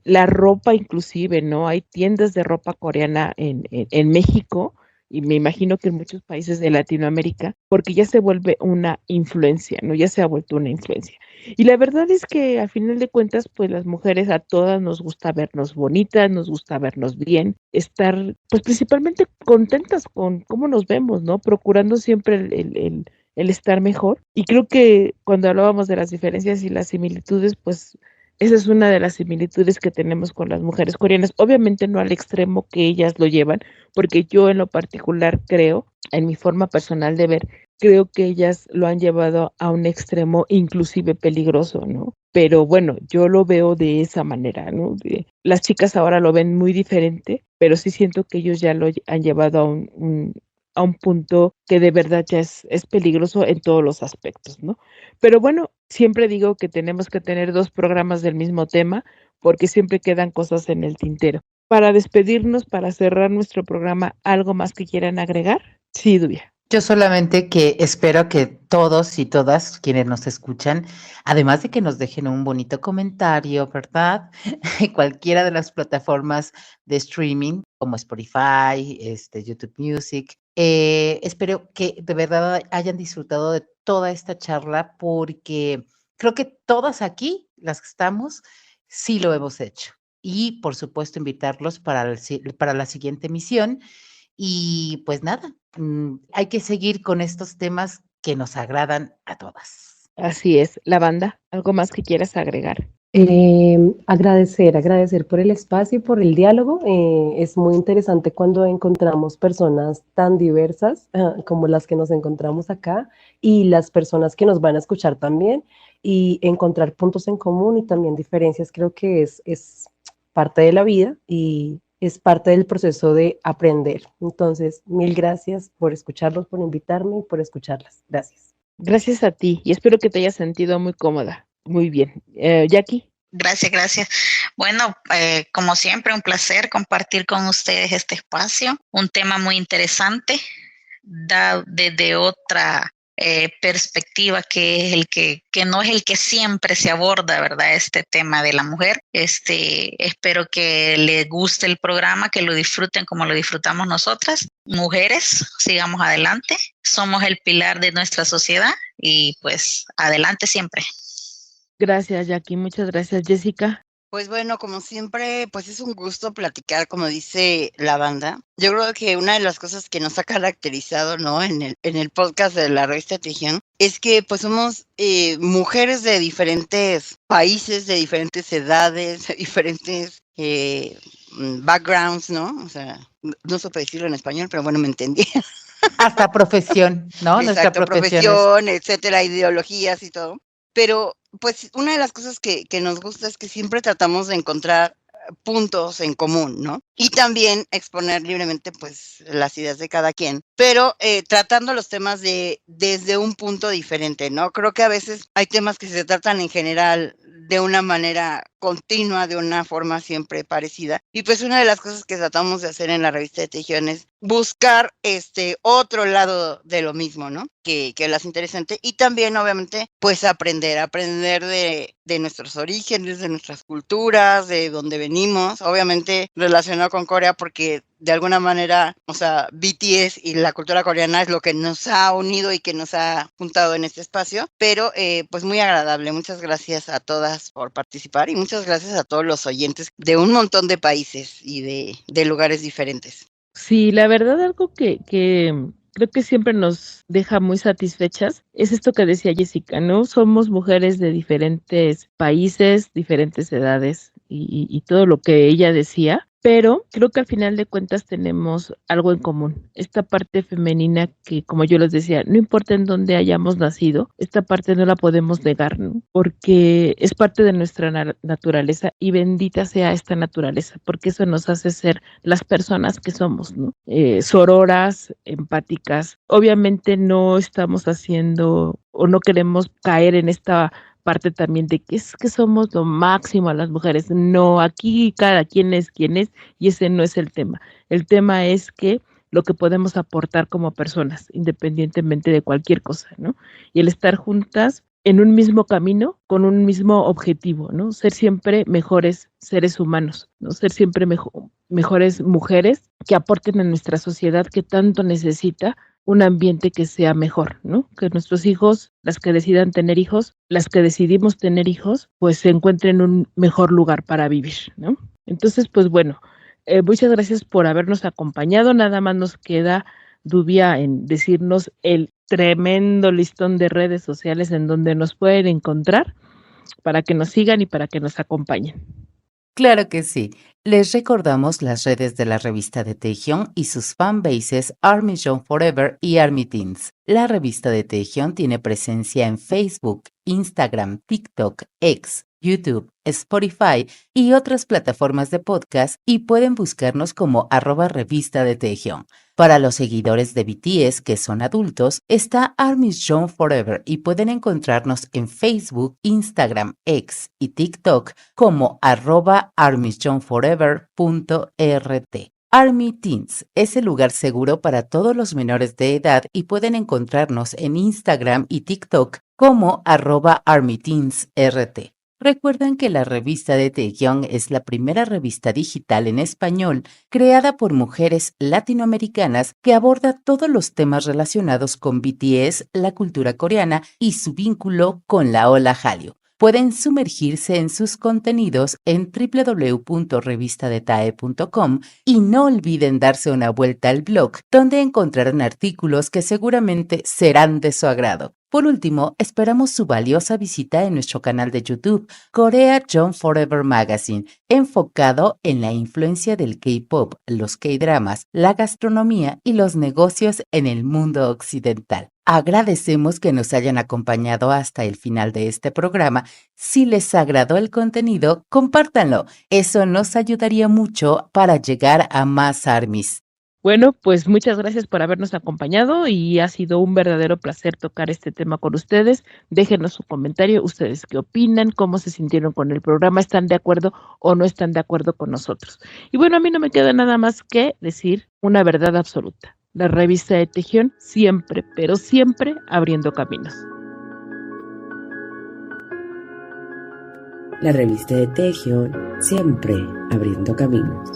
la ropa inclusive, ¿no? Hay tiendas de ropa coreana en México, y me imagino que en muchos países de Latinoamérica, porque ya se vuelve una influencia, ¿no? Ya se ha vuelto una influencia. Y la verdad es que a final de cuentas, pues las mujeres a todas nos gusta vernos bonitas, nos gusta vernos bien, estar, pues principalmente contentas con cómo nos vemos, ¿no? Procurando siempre el estar mejor. Y creo que cuando hablábamos de las diferencias y las similitudes, pues esa es una de las similitudes que tenemos con las mujeres coreanas. Obviamente no al extremo que ellas lo llevan, porque yo en lo particular creo, en mi forma personal de ver, creo que ellas lo han llevado a un extremo inclusive peligroso, ¿no? Pero bueno, yo lo veo de esa manera, ¿no? Las chicas ahora lo ven muy diferente, pero sí siento que ellos ya lo han llevado a a un punto que de verdad ya es peligroso en todos los aspectos, ¿no? Pero bueno, siempre digo que tenemos que tener dos programas del mismo tema, porque siempre quedan cosas en el tintero. Para despedirnos, para cerrar nuestro programa, ¿algo más que quieran agregar? Sí, Dubia. Yo solamente que espero que todos y todas quienes nos escuchan, además de que nos dejen un bonito comentario, ¿verdad? Cualquiera de las plataformas de streaming como Spotify, YouTube Music. Espero que de verdad hayan disfrutado de toda esta charla porque creo que todas aquí, las que estamos, sí lo hemos hecho. Y por supuesto invitarlos para la siguiente emisión. Y pues nada, hay que seguir con estos temas que nos agradan a todas. Así es. La banda, ¿algo más que quieras agregar? Agradecer por el espacio y por el diálogo. Es muy interesante cuando encontramos personas tan diversas como las que nos encontramos acá y las personas que nos van a escuchar también y encontrar puntos en común y también diferencias. Creo que es parte de la vida y es parte del proceso de aprender. Entonces, mil gracias por escucharlos, por invitarme y por escucharlas. Gracias. Gracias a ti y espero que te hayas sentido muy cómoda. Muy bien. Jackie. Gracias, gracias. Bueno, como siempre, un placer compartir con ustedes este espacio, un tema muy interesante, da desde otra perspectiva que es que no es el que siempre se aborda, ¿verdad? Este tema de la mujer. Espero que les guste el programa, que lo disfruten como lo disfrutamos nosotras. Mujeres, sigamos adelante. Somos el pilar de nuestra sociedad y pues adelante siempre. Gracias, Jackie. Muchas gracias, Jessica. Pues bueno, como siempre, pues es un gusto platicar, como dice la banda. Yo creo que una de las cosas que nos ha caracterizado, ¿no? En el podcast de la revista Tejión, es que pues somos mujeres de diferentes países, de diferentes edades, de diferentes backgrounds, ¿no? O sea, no supe decirlo en español, pero bueno, me entendí. Hasta profesión, ¿no? Nuestra Exacto, profesión es... profesión, etcétera, ideologías y todo. Pero, pues, una de las cosas que nos gusta es que siempre tratamos de encontrar puntos en común, ¿no? Y también exponer libremente, pues, las ideas de cada quien, pero tratando los temas desde un punto diferente, ¿no? Creo que a veces hay temas que se tratan en general de una manera continua, de una forma siempre parecida. Y pues una de las cosas que tratamos de hacer en la revista de Tejión es buscar otro lado de lo mismo, ¿no? Que las interesante. Y también, obviamente, pues aprender de nuestros orígenes, de nuestras culturas, de dónde venimos. Obviamente relacionado con Corea porque de alguna manera, o sea, BTS y la cultura coreana es lo que nos ha unido y que nos ha juntado en este espacio, pero pues muy agradable. Muchas gracias a todas por participar y muchas gracias a todos los oyentes de un montón de países y de lugares diferentes. Sí, la verdad, algo que creo que siempre nos deja muy satisfechas es esto que decía Jessica, ¿no? Somos mujeres de diferentes países, diferentes edades y todo lo que ella decía, pero creo que al final de cuentas tenemos algo en común. Esta parte femenina que, como yo les decía, no importa en dónde hayamos nacido, esta parte no la podemos negar, ¿no? Porque es parte de nuestra naturaleza y bendita sea esta naturaleza, porque eso nos hace ser las personas que somos, ¿no? Sororas, empáticas. Obviamente no estamos haciendo o no queremos caer en esta parte también de que es que somos lo máximo a las mujeres. No, aquí cada quien es quien es y ese no es el tema. El tema es que lo que podemos aportar como personas, independientemente de cualquier cosa, ¿no? Y el estar juntas en un mismo camino, con un mismo objetivo, ¿no? Ser siempre mejores seres humanos, ¿no? Ser siempre mejores mujeres que aporten a nuestra sociedad que tanto necesita un ambiente que sea mejor, ¿no? Que nuestros hijos, las que decidan tener hijos, las que decidimos tener hijos, pues se encuentren en un mejor lugar para vivir, ¿no? Entonces, pues bueno, muchas gracias por habernos acompañado. Nada más nos queda, Dubia, en decirnos el tremendo listón de redes sociales en donde nos pueden encontrar para que nos sigan y para que nos acompañen. Claro que sí. Les recordamos las redes de la revista de Taehyung y sus fanbases Army Jong Forever y Army Teens. La revista de Taehyung tiene presencia en Facebook, Instagram, TikTok, X, YouTube, Spotify y otras plataformas de podcast y pueden buscarnos como @revista de Taehyung. Para los seguidores de BTS que son adultos, está Army Jong Forever y pueden encontrarnos en Facebook, Instagram, X y TikTok como @armysjongforever.rt. Army Teens es el lugar seguro para todos los menores de edad y pueden encontrarnos en Instagram y TikTok como @armyteensrt. Recuerden que la revista de Taehyung es la primera revista digital en español creada por mujeres latinoamericanas que aborda todos los temas relacionados con BTS, la cultura coreana y su vínculo con la ola Hallyu. Pueden sumergirse en sus contenidos en www.revistadetae.com y no olviden darse una vuelta al blog, donde encontrarán artículos que seguramente serán de su agrado. Por último, esperamos su valiosa visita en nuestro canal de YouTube, Korea Jong Forever Magazine, enfocado en la influencia del K-pop, los K-dramas, la gastronomía y los negocios en el mundo occidental. Agradecemos que nos hayan acompañado hasta el final de este programa. Si les agradó el contenido, compártanlo. Eso nos ayudaría mucho para llegar a más ARMYs. Bueno, pues muchas gracias por habernos acompañado y ha sido un verdadero placer tocar este tema con ustedes. Déjenos su comentario, ustedes qué opinan, cómo se sintieron con el programa, están de acuerdo o no están de acuerdo con nosotros. Y bueno, a mí no me queda nada más que decir una verdad absoluta. La revista de Taehyung siempre, pero siempre abriendo caminos. La revista de Taehyung siempre abriendo caminos.